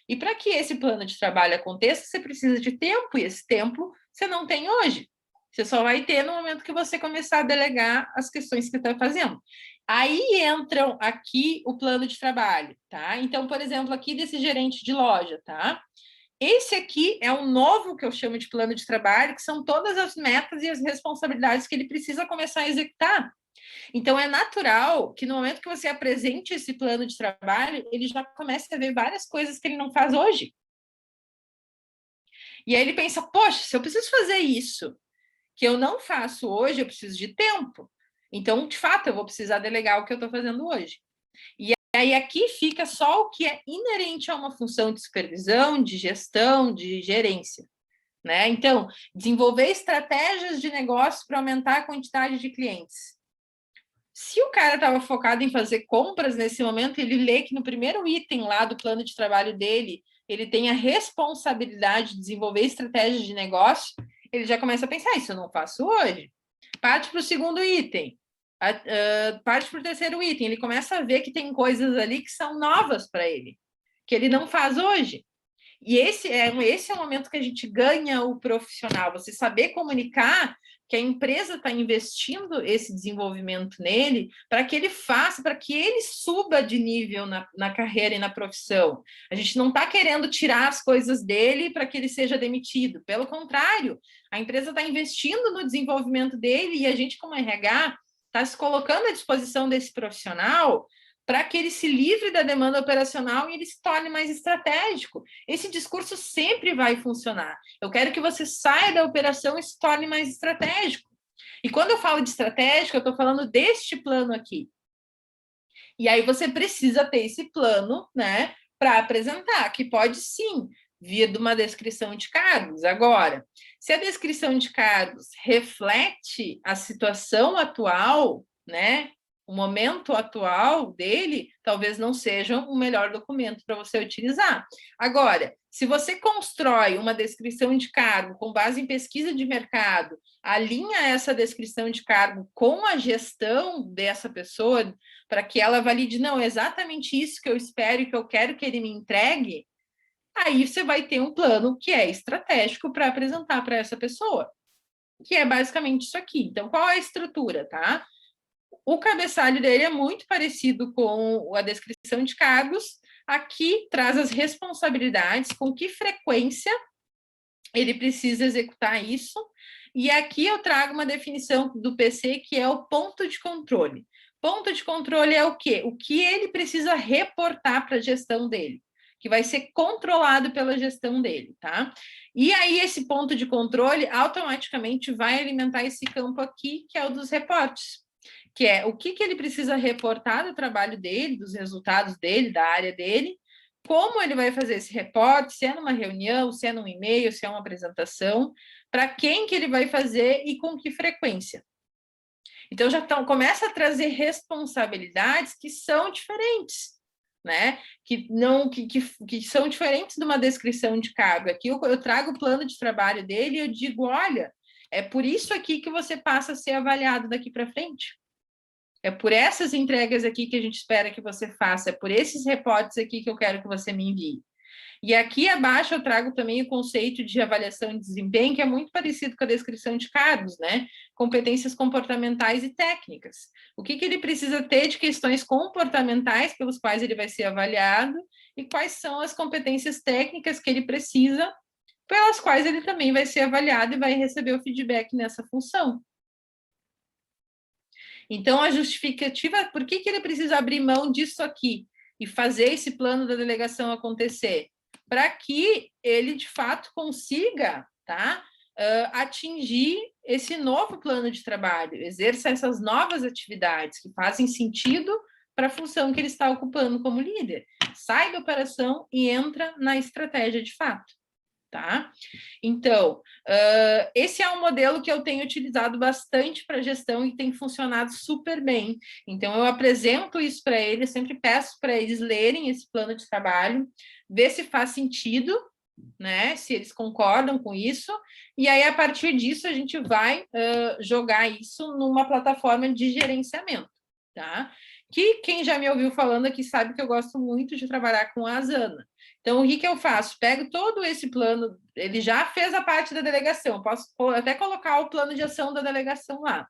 A: E para que esse plano de trabalho aconteça, você precisa de tempo, e esse tempo você não tem hoje. Você só vai ter no momento que você começar a delegar as questões que está fazendo. Aí entram aqui o plano de trabalho, tá? Então, por exemplo, aqui desse gerente de loja, tá? Esse aqui é um novo que eu chamo de plano de trabalho, que são todas as metas e as responsabilidades que ele precisa começar a executar. Então, é natural que no momento que você apresente esse plano de trabalho, ele já comece a ver várias coisas que ele não faz hoje. E aí ele pensa, poxa, se eu preciso fazer isso que eu não faço hoje, eu preciso de tempo. Então, de fato, eu vou precisar delegar o que eu estou fazendo hoje. E aí aqui fica só o que é inerente a uma função de supervisão, de gestão, de gerência, né? Então, desenvolver estratégias de negócio para aumentar a quantidade de clientes. Se o cara estava focado em fazer compras nesse momento, ele lê que no primeiro item lá do plano de trabalho dele, ele tem a responsabilidade de desenvolver estratégias de negócio, ele já começa a pensar, isso eu não faço hoje. Parte para o segundo item, parte para o terceiro item, ele começa a ver que tem coisas ali que são novas para ele, que ele não faz hoje. E esse é o momento que a gente ganha o profissional, você saber comunicar que a empresa está investindo esse desenvolvimento nele para que ele faça, para que ele suba de nível na carreira e na profissão. A gente não está querendo tirar as coisas dele para que ele seja demitido. Pelo contrário, a empresa está investindo no desenvolvimento dele e a gente, como RH, está se colocando à disposição desse profissional para que ele se livre da demanda operacional e ele se torne mais estratégico. Esse discurso sempre vai funcionar. Eu quero que você saia da operação e se torne mais estratégico. E quando eu falo de estratégico, eu estou falando deste plano aqui. E aí você precisa ter esse plano, né, para apresentar, que pode sim vir de uma descrição de cargos. Agora, se a descrição de cargos reflete a situação atual, né, o momento atual dele, talvez não seja o melhor documento para você utilizar. Agora, se você constrói uma descrição de cargo com base em pesquisa de mercado, alinha essa descrição de cargo com a gestão dessa pessoa, para que ela valide, não, é exatamente isso que eu espero e que eu quero que ele me entregue, aí você vai ter um plano que é estratégico para apresentar para essa pessoa, que é basicamente isso aqui. Então, qual é a estrutura, tá? O cabeçalho dele é muito parecido com a descrição de cargos. Aqui traz as responsabilidades, com que frequência ele precisa executar isso. E aqui eu trago uma definição do PC, que é o ponto de controle. Ponto de controle é o quê? O que ele precisa reportar para a gestão dele, que vai ser controlado pela gestão dele, tá? E aí esse ponto de controle automaticamente vai alimentar esse campo aqui, que é o dos reportes, que é o que ele precisa reportar do trabalho dele, dos resultados dele, da área dele, como ele vai fazer esse reporte, se é numa reunião, se é num e-mail, se é uma apresentação, para quem que ele vai fazer e com que frequência. Então, começa a trazer responsabilidades que são diferentes, né? Que são diferentes de uma descrição de cargo. Aqui eu trago o plano de trabalho dele e eu digo, olha, é por isso aqui que você passa a ser avaliado daqui para frente. É por essas entregas aqui que a gente espera que você faça, é por esses reportes aqui que eu quero que você me envie. E aqui abaixo eu trago também o conceito de avaliação de desempenho, que é muito parecido com a descrição de cargos, né? Competências comportamentais e técnicas. O que ele precisa ter de questões comportamentais pelos quais ele vai ser avaliado e quais são as competências técnicas que ele precisa, pelas quais ele também vai ser avaliado e vai receber o feedback nessa função. Então, a justificativa, por que ele precisa abrir mão disso aqui e fazer esse plano da delegação acontecer? Para que ele, de fato, consiga, tá, atingir esse novo plano de trabalho, exerça essas novas atividades que fazem sentido para a função que ele está ocupando como líder. Sai da operação e entra na estratégia de fato. Tá? Então, esse é um modelo que eu tenho utilizado bastante para gestão e tem funcionado super bem. Então, eu apresento isso para eles, sempre peço para eles lerem esse plano de trabalho, ver se faz sentido, né? Se eles concordam com isso, e aí, a partir disso, a gente vai jogar isso numa plataforma de gerenciamento, tá? Que quem já me ouviu falando aqui sabe que eu gosto muito de trabalhar com a Asana. Então, o que eu faço? Pego todo esse plano, ele já fez a parte da delegação, posso até colocar o plano de ação da delegação lá.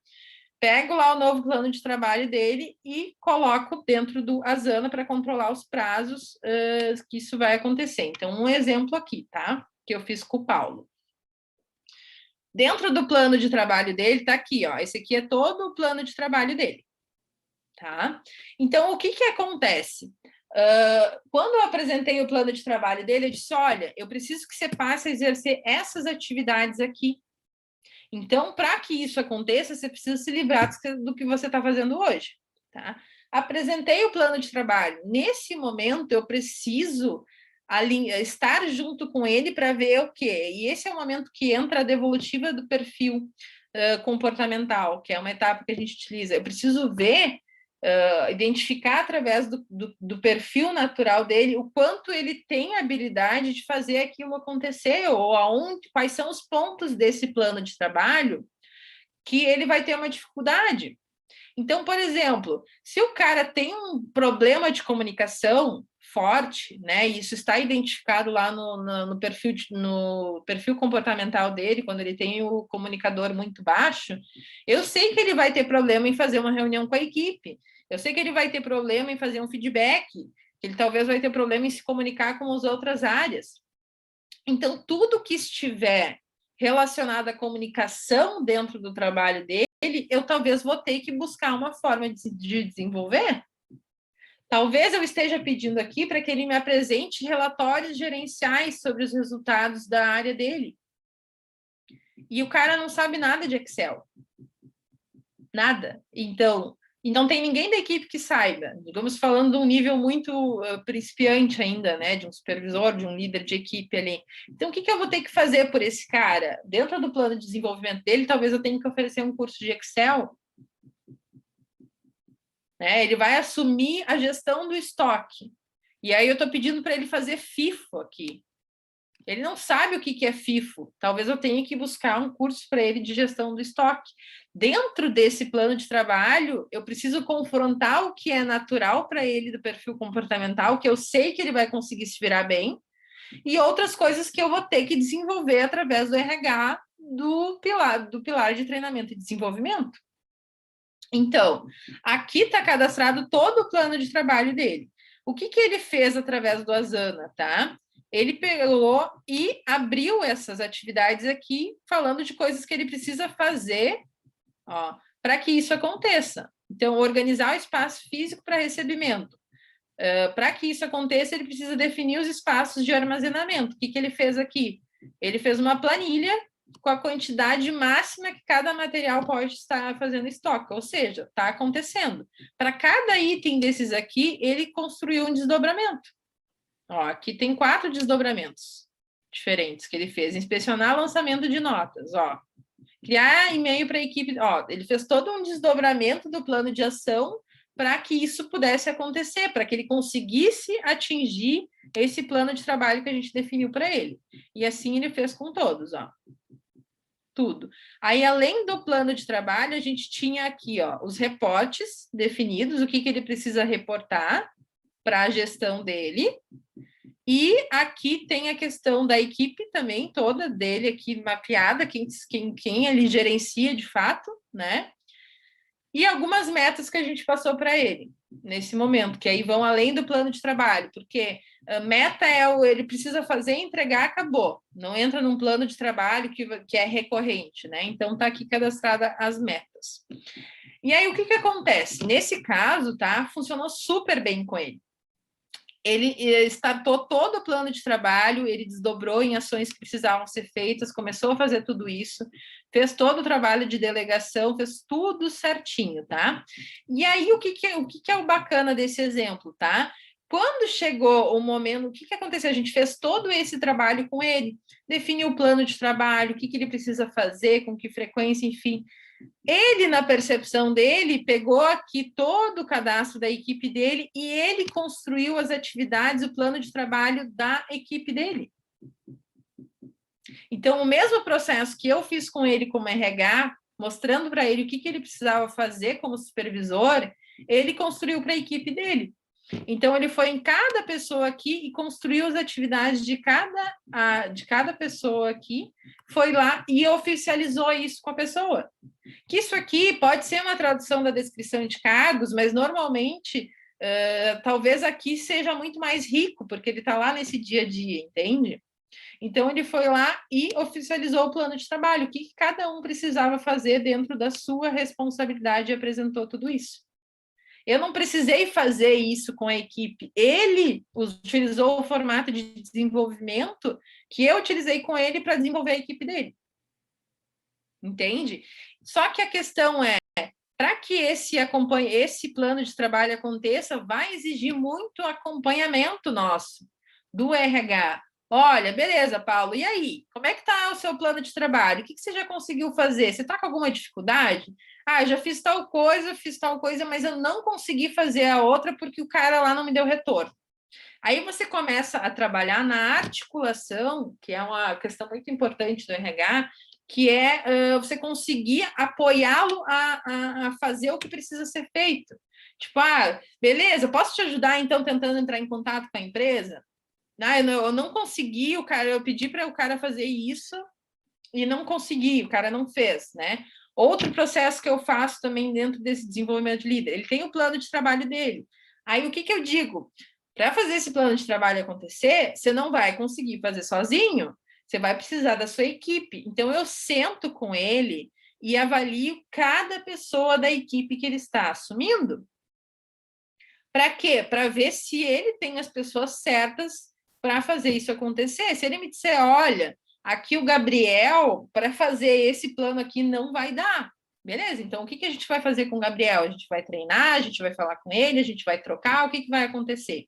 A: Pego lá o novo plano de trabalho dele e coloco dentro do Asana para controlar os prazos que isso vai acontecer. Então, um exemplo aqui, tá? Que eu fiz com o Paulo. Dentro do plano de trabalho dele, tá aqui, ó. Esse aqui é todo o plano de trabalho dele, tá? Então, o que acontece? Quando eu apresentei o plano de trabalho dele, eu disse, olha, eu preciso que você passe a exercer essas atividades aqui. Então, para que isso aconteça, você precisa se livrar do que você está fazendo hoje, tá? apresentei o plano de trabalho. Nesse momento, eu preciso estar junto com ele para ver o quê? E esse é o momento que entra a devolutiva do perfil comportamental, que é uma etapa que a gente utiliza. Eu preciso ver, identificar através do perfil natural dele o quanto ele tem a habilidade de fazer aquilo acontecer, ou quais são os pontos desse plano de trabalho que ele vai ter uma dificuldade. Então, por exemplo, se o cara tem um problema de comunicação forte, né, e isso está identificado lá no perfil comportamental dele, quando ele tem o comunicador muito baixo, eu sei que ele vai ter problema em fazer uma reunião com a equipe, eu sei que ele vai ter problema em fazer um feedback, que ele talvez vai ter problema em se comunicar com as outras áreas. Então, tudo que estiver relacionado à comunicação dentro do trabalho dele, eu talvez vou ter que buscar uma forma de desenvolver. Talvez eu esteja pedindo aqui para que ele me apresente relatórios gerenciais sobre os resultados da área dele. E o cara não sabe nada de Excel. Nada. Então, e não tem ninguém da equipe que saiba. Digamos, falando de um nível muito principiante ainda, né? De um supervisor, de um líder de equipe ali. Então, o que eu vou ter que fazer por esse cara? Dentro do plano de desenvolvimento dele, talvez eu tenha que oferecer um curso de Excel. Né? Ele vai assumir a gestão do estoque. E aí eu estou pedindo para ele fazer FIFO aqui. Ele não sabe o que é FIFO. Talvez eu tenha que buscar um curso para ele de gestão do estoque. Dentro desse plano de trabalho, eu preciso confrontar o que é natural para ele do perfil comportamental, que eu sei que ele vai conseguir se virar bem, e outras coisas que eu vou ter que desenvolver através do RH do pilar de treinamento e desenvolvimento. Então, aqui está cadastrado todo o plano de trabalho dele. O que ele fez através do Asana, tá? Ele pegou e abriu essas atividades aqui, falando de coisas que ele precisa fazer para que isso aconteça. Então, organizar o espaço físico para recebimento. Para que isso aconteça, ele precisa definir os espaços de armazenamento. O que ele fez aqui? Ele fez uma planilha com a quantidade máxima que cada material pode estar fazendo estoque, ou seja, está acontecendo. Para cada item desses aqui, ele construiu um desdobramento. Aqui tem 4 desdobramentos diferentes que ele fez. Inspecionar lançamento de notas, criar e-mail para a equipe. Ele fez todo um desdobramento do plano de ação para que isso pudesse acontecer, para que ele conseguisse atingir esse plano de trabalho que a gente definiu para ele. E assim ele fez com todos, tudo. Aí, além do plano de trabalho, a gente tinha aqui, os reportes definidos, o que ele precisa reportar para a gestão dele. E aqui tem a questão da equipe também, toda dele aqui mapeada, quem ele gerencia de fato, né? E algumas metas que a gente passou para ele nesse momento, que aí vão além do plano de trabalho, porque a meta ele precisa fazer, entregar, acabou. Não entra num plano de trabalho que é recorrente, né? Então tá aqui cadastrada as metas. E aí o que acontece? Nesse caso, tá? Funcionou super bem com ele. Ele startou todo o plano de trabalho, ele desdobrou em ações que precisavam ser feitas, começou a fazer tudo isso, fez todo o trabalho de delegação, fez tudo certinho, tá? E aí, o que é o bacana desse exemplo, tá? Quando chegou o momento, o que aconteceu? A gente fez todo esse trabalho com ele, definiu o plano de trabalho, o que ele precisa fazer, com que frequência, enfim. Ele, na percepção dele, pegou aqui todo o cadastro da equipe dele e ele construiu as atividades, o plano de trabalho da equipe dele. Então, o mesmo processo que eu fiz com ele como RH, mostrando para ele o que ele precisava fazer como supervisor, ele construiu para a equipe dele. Então, ele foi em cada pessoa aqui e construiu as atividades de cada pessoa aqui, foi lá e oficializou isso com a pessoa. Que isso aqui pode ser uma tradução da descrição de cargos, mas normalmente, talvez aqui seja muito mais rico, porque ele está lá nesse dia a dia, entende? Então, ele foi lá e oficializou o plano de trabalho, o que cada um precisava fazer dentro da sua responsabilidade e apresentou tudo isso. Eu não precisei fazer isso com a equipe. Ele utilizou o formato de desenvolvimento que eu utilizei com ele para desenvolver a equipe dele. Entende? Só que a questão é, para que esse plano de trabalho aconteça, vai exigir muito acompanhamento nosso, do RH. Olha, beleza, Paulo, e aí? Como é que está o seu plano de trabalho? O que você já conseguiu fazer? Você está com alguma dificuldade? Ah, já fiz tal coisa, mas eu não consegui fazer a outra porque o cara lá não me deu retorno. Aí você começa a trabalhar na articulação, que é uma questão muito importante do RH, que é você conseguir apoiá-lo a fazer o que precisa ser feito. Tipo, beleza, posso te ajudar, então, tentando entrar em contato com a empresa? Eu não consegui, eu pedi para o cara fazer isso e não consegui, o cara não fez, né? Outro processo que eu faço também dentro desse desenvolvimento de líder, ele tem o plano de trabalho dele. Aí, o que eu digo? Para fazer esse plano de trabalho acontecer, você não vai conseguir fazer sozinho, você vai precisar da sua equipe. Então, eu sento com ele e avalio cada pessoa da equipe que ele está assumindo. Para quê? Para ver se ele tem as pessoas certas para fazer isso acontecer. Se ele me disser, olha, aqui o Gabriel, para fazer esse plano aqui, não vai dar. Beleza, então o que a gente vai fazer com o Gabriel? A gente vai treinar, a gente vai falar com ele, a gente vai trocar, o que vai acontecer?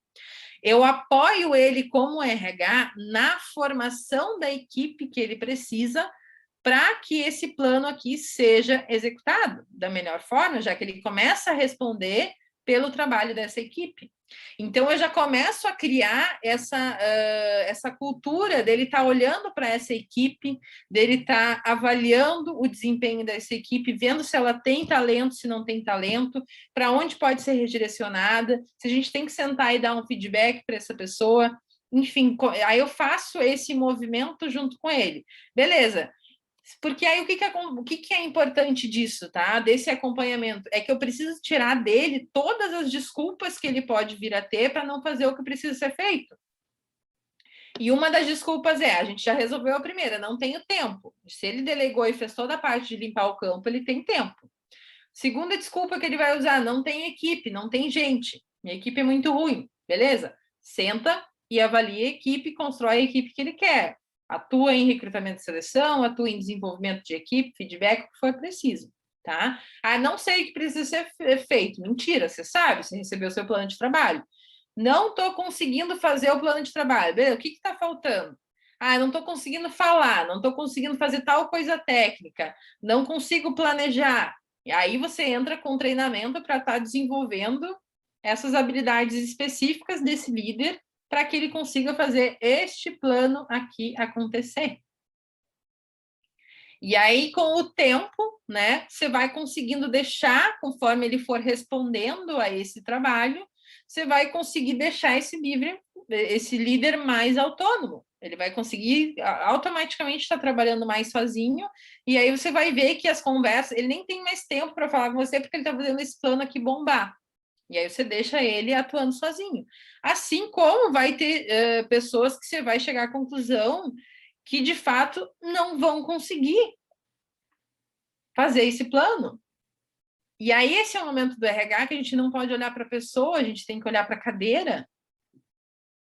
A: Eu apoio ele como RH na formação da equipe que ele precisa para que esse plano aqui seja executado da melhor forma, já que ele começa a responder pelo trabalho dessa equipe. Então, eu já começo a criar essa cultura dele estar olhando para essa equipe, dele estar avaliando o desempenho dessa equipe, vendo se ela tem talento, se não tem talento, para onde pode ser redirecionada, se a gente tem que sentar e dar um feedback para essa pessoa. Enfim, aí eu faço esse movimento junto com ele. Beleza. Porque aí o que é importante disso, tá? Desse acompanhamento? É que eu preciso tirar dele todas as desculpas que ele pode vir a ter para não fazer o que precisa ser feito. E uma das desculpas a gente já resolveu a primeira, não tenho tempo. Se ele delegou e fez toda a parte de limpar o campo, ele tem tempo. Segunda desculpa que ele vai usar, não tem equipe, não tem gente. Minha equipe é muito ruim. Beleza? Senta e avalia a equipe, constrói a equipe que ele quer. Atua em recrutamento e seleção, atua em desenvolvimento de equipe, feedback, o que for preciso, tá? Não sei o que precisa ser feito. Mentira, você sabe, você recebeu o seu plano de trabalho. Não estou conseguindo fazer o plano de trabalho. Beleza, o que está faltando? Não estou conseguindo falar, não estou conseguindo fazer tal coisa técnica, não consigo planejar. E aí você entra com treinamento para estar desenvolvendo essas habilidades específicas desse líder para que ele consiga fazer este plano aqui acontecer. E aí, com o tempo, né, você vai conseguindo deixar, conforme ele for respondendo a esse trabalho, você vai conseguir deixar esse líder mais autônomo. Ele vai conseguir automaticamente estar trabalhando mais sozinho, e aí você vai ver que as conversas, ele nem tem mais tempo para falar com você, porque ele está fazendo esse plano aqui bombar. E aí você deixa ele atuando sozinho. Assim como vai ter pessoas que você vai chegar à conclusão que, de fato, não vão conseguir fazer esse plano. E aí esse é o momento do RH que a gente não pode olhar para a pessoa, a gente tem que olhar para a cadeira.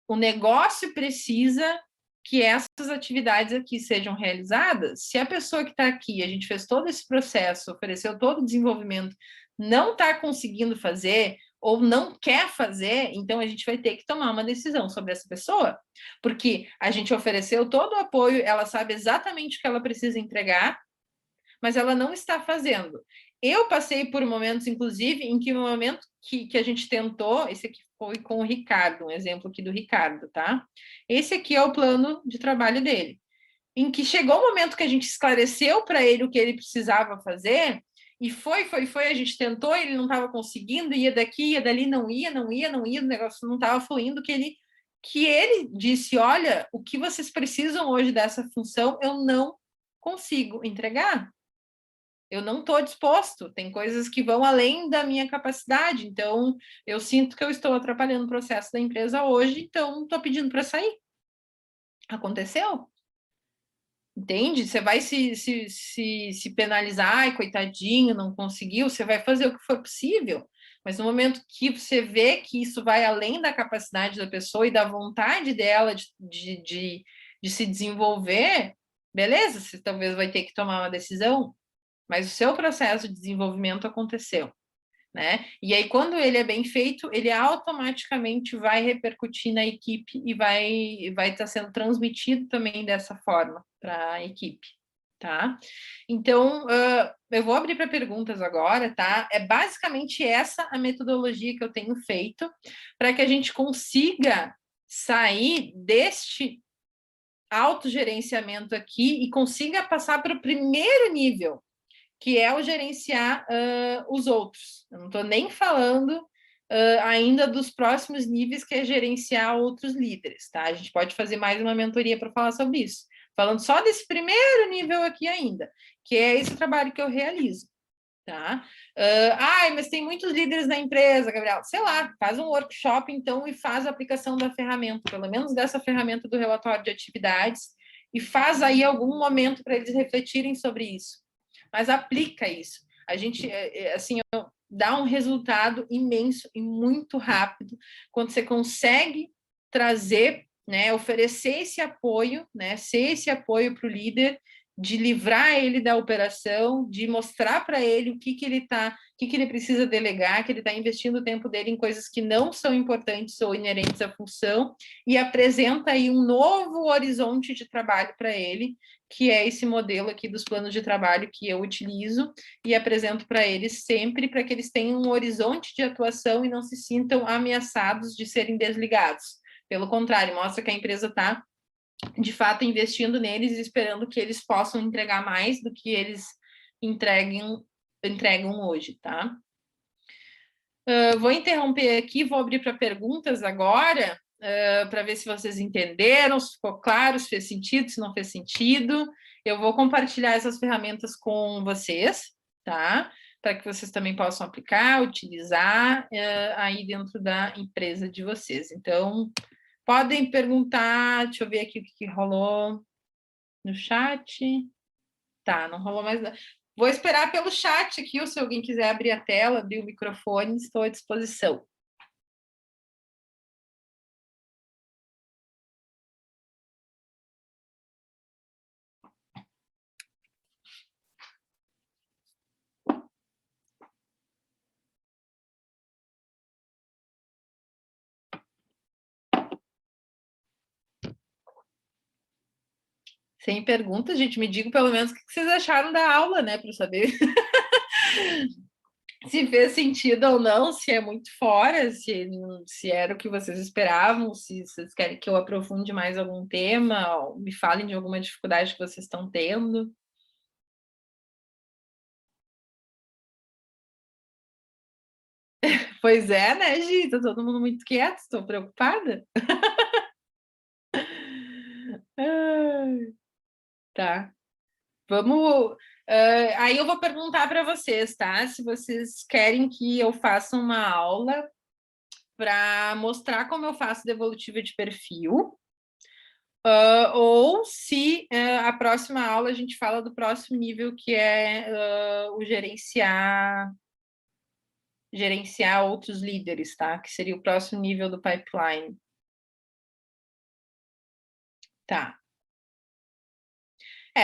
A: O negócio precisa que essas atividades aqui sejam realizadas. Se a pessoa que está aqui, a gente fez todo esse processo, ofereceu todo o desenvolvimento, não está conseguindo fazer ou não quer fazer, então a gente vai ter que tomar uma decisão sobre essa pessoa, porque a gente ofereceu todo o apoio, ela sabe exatamente o que ela precisa entregar, mas ela não está fazendo. Eu passei por momentos, inclusive, em que no momento que a gente tentou, esse aqui foi com o Ricardo, um exemplo aqui do Ricardo, tá? Esse aqui é o plano de trabalho dele, em que chegou o momento que a gente esclareceu para ele o que ele precisava fazer, e foi, a gente tentou, ele não estava conseguindo, ia daqui, ia dali, não ia, o negócio não estava fluindo, que ele disse, olha, o que vocês precisam hoje dessa função, eu não consigo entregar. Eu não estou disposto, tem coisas que vão além da minha capacidade, então eu sinto que eu estou atrapalhando o processo da empresa hoje, então estou pedindo para sair. Aconteceu? Entende? Você vai se penalizar, ai, coitadinho, não conseguiu, você vai fazer o que for possível, mas no momento que você vê que isso vai além da capacidade da pessoa e da vontade dela de se desenvolver, beleza, você talvez vai ter que tomar uma decisão, mas o seu processo de desenvolvimento aconteceu, né? E aí, quando ele é bem feito, ele automaticamente vai repercutir na equipe e vai estar sendo transmitido também dessa forma para a equipe, tá? Então, eu vou abrir para perguntas agora, tá? É basicamente essa a metodologia que eu tenho feito para que a gente consiga sair deste autogerenciamento aqui e consiga passar para o primeiro nível, que é o gerenciar os outros. Eu não estou nem falando ainda dos próximos níveis, que é gerenciar outros líderes, tá? A gente pode fazer mais uma mentoria para falar sobre isso. Falando só desse primeiro nível aqui ainda, que é esse trabalho que eu realizo, tá? Mas tem muitos líderes na empresa, Gabriel. Sei lá, faz um workshop, então, e faz a aplicação da ferramenta, pelo menos dessa ferramenta do relatório de atividades, e faz aí algum momento para eles refletirem sobre isso. Mas aplica isso. A gente, assim, dá um resultado imenso e muito rápido quando você consegue trazer, né, oferecer esse apoio, né, ser esse apoio para o líder, de livrar ele da operação, de mostrar para ele o que ele precisa delegar, que ele está investindo o tempo dele em coisas que não são importantes ou inerentes à função, e apresenta aí um novo horizonte de trabalho para ele, que é esse modelo aqui dos planos de trabalho que eu utilizo e apresento para eles sempre, para que eles tenham um horizonte de atuação e não se sintam ameaçados de serem desligados. Pelo contrário, mostra que a empresa está, de fato, investindo neles e esperando que eles possam entregar mais do que eles entregam hoje, tá? Vou interromper aqui, vou abrir para perguntas agora, para ver se vocês entenderam, se ficou claro, se fez sentido, se não fez sentido. Eu vou compartilhar essas ferramentas com vocês, tá? Para que vocês também possam aplicar, utilizar aí dentro da empresa de vocês. Então, podem perguntar, deixa eu ver aqui o que rolou no chat. Tá, não rolou mais nada. Vou esperar pelo chat aqui, ou se alguém quiser abrir a tela, abrir o microfone, estou à disposição. Sem perguntas, gente, me digam pelo menos o que vocês acharam da aula, né, para saber se fez sentido ou não, se é muito fora, se era o que vocês esperavam, se vocês querem que eu aprofunde mais algum tema, ou me falem de alguma dificuldade que vocês estão tendo. Pois é, né, Gi? Tá todo mundo muito quieto, estou preocupada. Tá. Vamos. Aí eu vou perguntar para vocês, tá? Se vocês querem que eu faça uma aula para mostrar como eu faço devolutiva de perfil, ou se a próxima aula a gente fala do próximo nível, que é o gerenciar outros líderes, tá? Que seria o próximo nível do pipeline. Tá.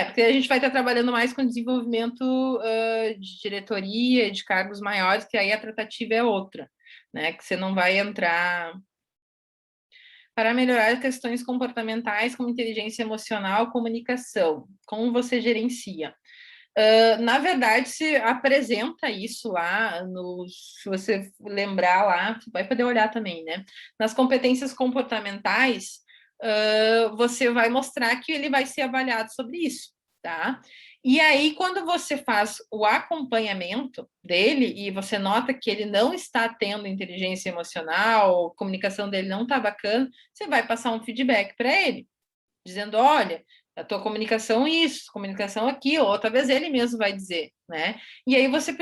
A: Porque a gente vai estar trabalhando mais com desenvolvimento de diretoria, de cargos maiores, que aí a tratativa é outra, né? Que você não vai entrar para melhorar questões comportamentais como inteligência emocional, comunicação. Como você gerencia? Na verdade, se apresenta isso lá, se você lembrar lá, você vai poder olhar também, né? Nas competências comportamentais, você vai mostrar que ele vai ser avaliado sobre isso, tá? E aí, quando você faz o acompanhamento dele e você nota que ele não está tendo inteligência emocional, a comunicação dele não está bacana, você vai passar um feedback para ele, dizendo, olha, a tua comunicação isso, comunicação aquilo, ou talvez ele mesmo vai dizer, né? E aí você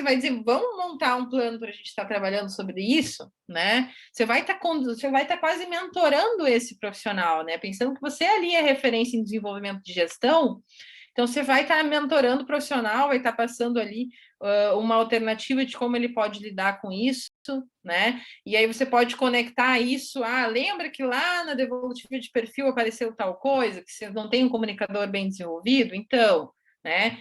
A: vai dizer, vamos montar um plano para a gente estar trabalhando sobre isso, né? Você vai estar quase mentorando esse profissional, né? Pensando que você ali é referência em desenvolvimento de gestão, então você vai estar mentorando o profissional, vai estar passando ali uma alternativa de como ele pode lidar com isso, né? E aí você pode conectar isso. Lembra que lá na devolutiva de perfil apareceu tal coisa, que você não tem um comunicador bem desenvolvido? Então,
B: né?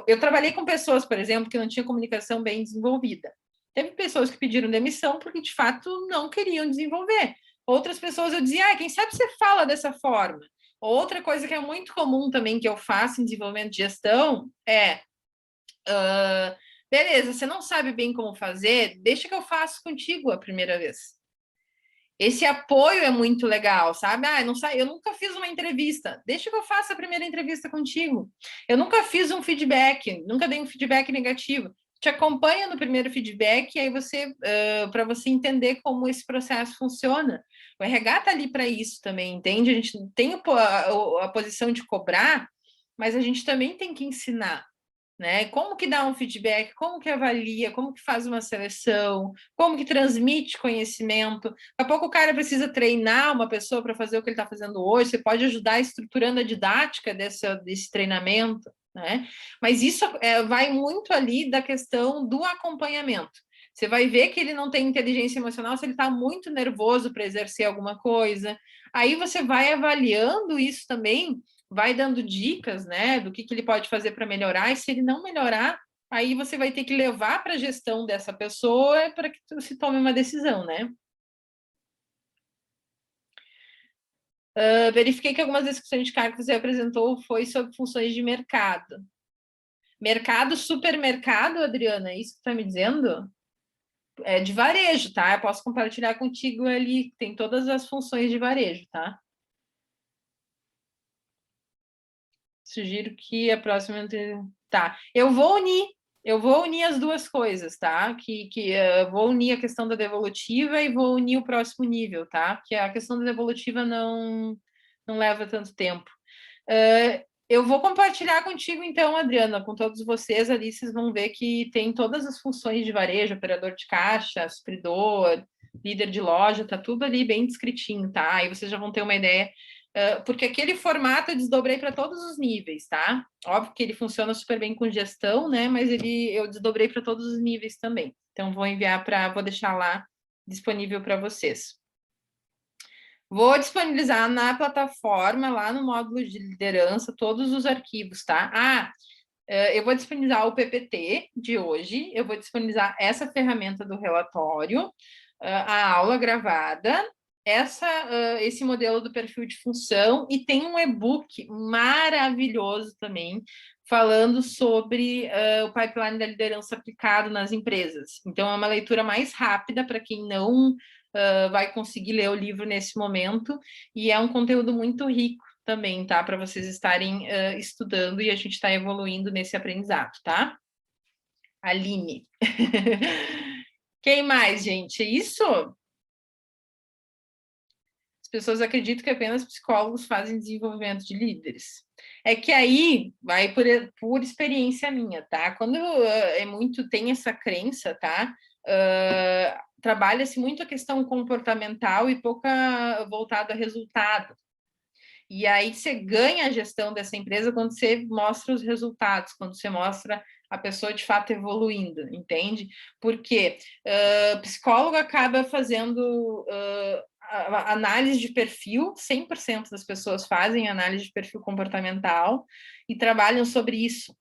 B: Eu trabalhei com pessoas, por exemplo, que não tinham comunicação bem desenvolvida. Teve pessoas que pediram demissão porque, de fato, não queriam desenvolver. Outras pessoas eu dizia, quem sabe você fala dessa forma. Outra coisa que é muito comum também que eu faço em desenvolvimento de gestão é beleza, você não sabe bem como fazer, deixa que eu faço contigo a primeira vez. Esse apoio é muito legal, sabe? Eu nunca fiz uma entrevista. Deixa que eu faça a primeira entrevista contigo. Eu nunca fiz um feedback, nunca dei um feedback negativo. Te acompanha no primeiro feedback, e aí para você entender como esse processo funciona. O RH está ali para isso também, entende? A gente tem a posição de cobrar, mas a gente também tem que ensinar. Né? Como que dá um feedback, como que avalia, como que faz uma seleção, como que transmite conhecimento. Daqui a pouco o cara precisa treinar uma pessoa para fazer o que ele está fazendo hoje, você pode ajudar estruturando a didática desse treinamento, né? Mas isso vai muito ali da questão do acompanhamento. Você vai ver que ele não tem inteligência emocional se ele está muito nervoso para exercer alguma coisa. Aí você vai avaliando isso também, vai dando dicas, né, do que ele pode fazer para melhorar, e se ele não melhorar, aí você vai ter que levar para a gestão dessa pessoa para que se tome uma decisão, né? Verifiquei que algumas descrições de cargo que você apresentou foi sobre funções de mercado. Mercado, supermercado, Adriana, é isso que está me dizendo? É de varejo, tá? Eu posso compartilhar contigo ali, tem todas as funções de varejo, tá? Sugiro que a próxima... Tá, eu vou unir as duas coisas, tá? Vou unir a questão da devolutiva e vou unir o próximo nível, tá? Porque a questão da devolutiva não leva tanto tempo. Eu vou compartilhar contigo, então, Adriana, com todos vocês ali, vocês vão ver que tem todas as funções de varejo, operador de caixa, supridor, líder de loja, tá tudo ali bem descritinho, tá? Aí vocês já vão ter uma ideia, porque aquele formato eu desdobrei para todos os níveis, tá? Óbvio que ele funciona super bem com gestão, né? Mas eu desdobrei para todos os níveis também. Então, vou deixar lá disponível para vocês. Vou disponibilizar na plataforma, lá no módulo de liderança, todos os arquivos, tá? Eu vou disponibilizar o PPT de hoje, eu vou disponibilizar essa ferramenta do relatório, a aula gravada, esse modelo do perfil de função, e tem um e-book maravilhoso também, falando sobre o pipeline da liderança aplicado nas empresas. Então, é uma leitura mais rápida para quem não vai conseguir ler o livro nesse momento, e é um conteúdo muito rico também, tá? Para vocês estarem estudando e a gente está evoluindo nesse aprendizado, tá? Aline. Quem mais, gente? Isso? As pessoas acreditam que apenas psicólogos fazem desenvolvimento de líderes. É que aí vai por experiência minha, tá? Quando tem essa crença, tá? Trabalha-se muito a questão comportamental e pouca voltada a resultado. E aí você ganha a gestão dessa empresa quando você mostra os resultados, quando você mostra a pessoa de fato evoluindo, entende? Porque psicólogo acaba fazendo análise de perfil, 100% das pessoas fazem análise de perfil comportamental e trabalham sobre isso,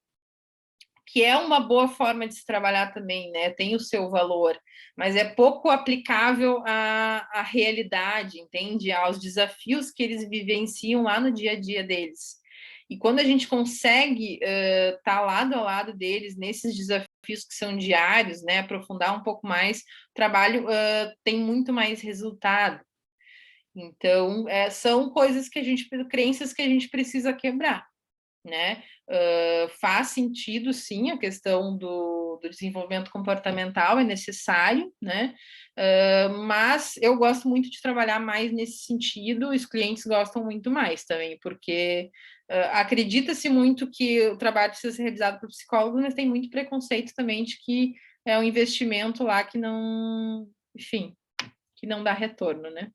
B: que é uma boa forma de se trabalhar também, né? Tem o seu valor, mas é pouco aplicável à realidade, entende? Aos desafios que eles vivenciam lá no dia a dia deles. E quando a gente consegue estar lado a lado deles nesses desafios que são diários, né? Aprofundar um pouco mais, o trabalho tem muito mais resultado. Então, são coisas crenças que a gente precisa quebrar, né? Faz sentido, sim, a questão do desenvolvimento comportamental é necessário, né? Mas eu gosto muito de trabalhar mais nesse sentido, os clientes gostam muito mais também, porque acredita-se muito que o trabalho precisa ser realizado por psicólogo, mas tem muito preconceito também de que é um investimento lá que não, enfim, que não dá retorno, né?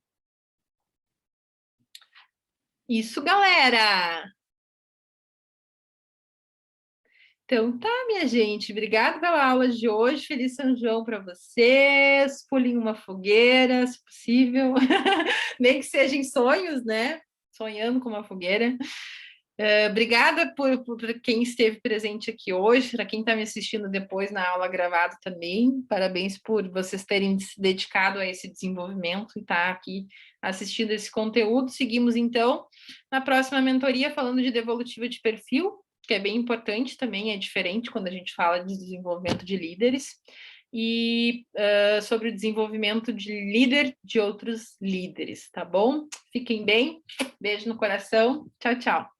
B: Isso, galera! Então tá, minha gente. Obrigada pela aula de hoje. Feliz São João para vocês. Pulem uma fogueira, se possível. Nem que seja em sonhos, né? Sonhando com uma fogueira. Obrigada por quem esteve presente aqui hoje, para quem está me assistindo depois na aula gravada também. Parabéns por vocês terem se dedicado a esse desenvolvimento e estar aqui assistindo esse conteúdo. Seguimos, então, na próxima mentoria, falando de devolutiva de perfil, que é bem importante também, é diferente quando a gente fala de desenvolvimento de líderes, e sobre o desenvolvimento de líder de outros líderes, tá bom? Fiquem bem, beijo no coração, tchau, tchau.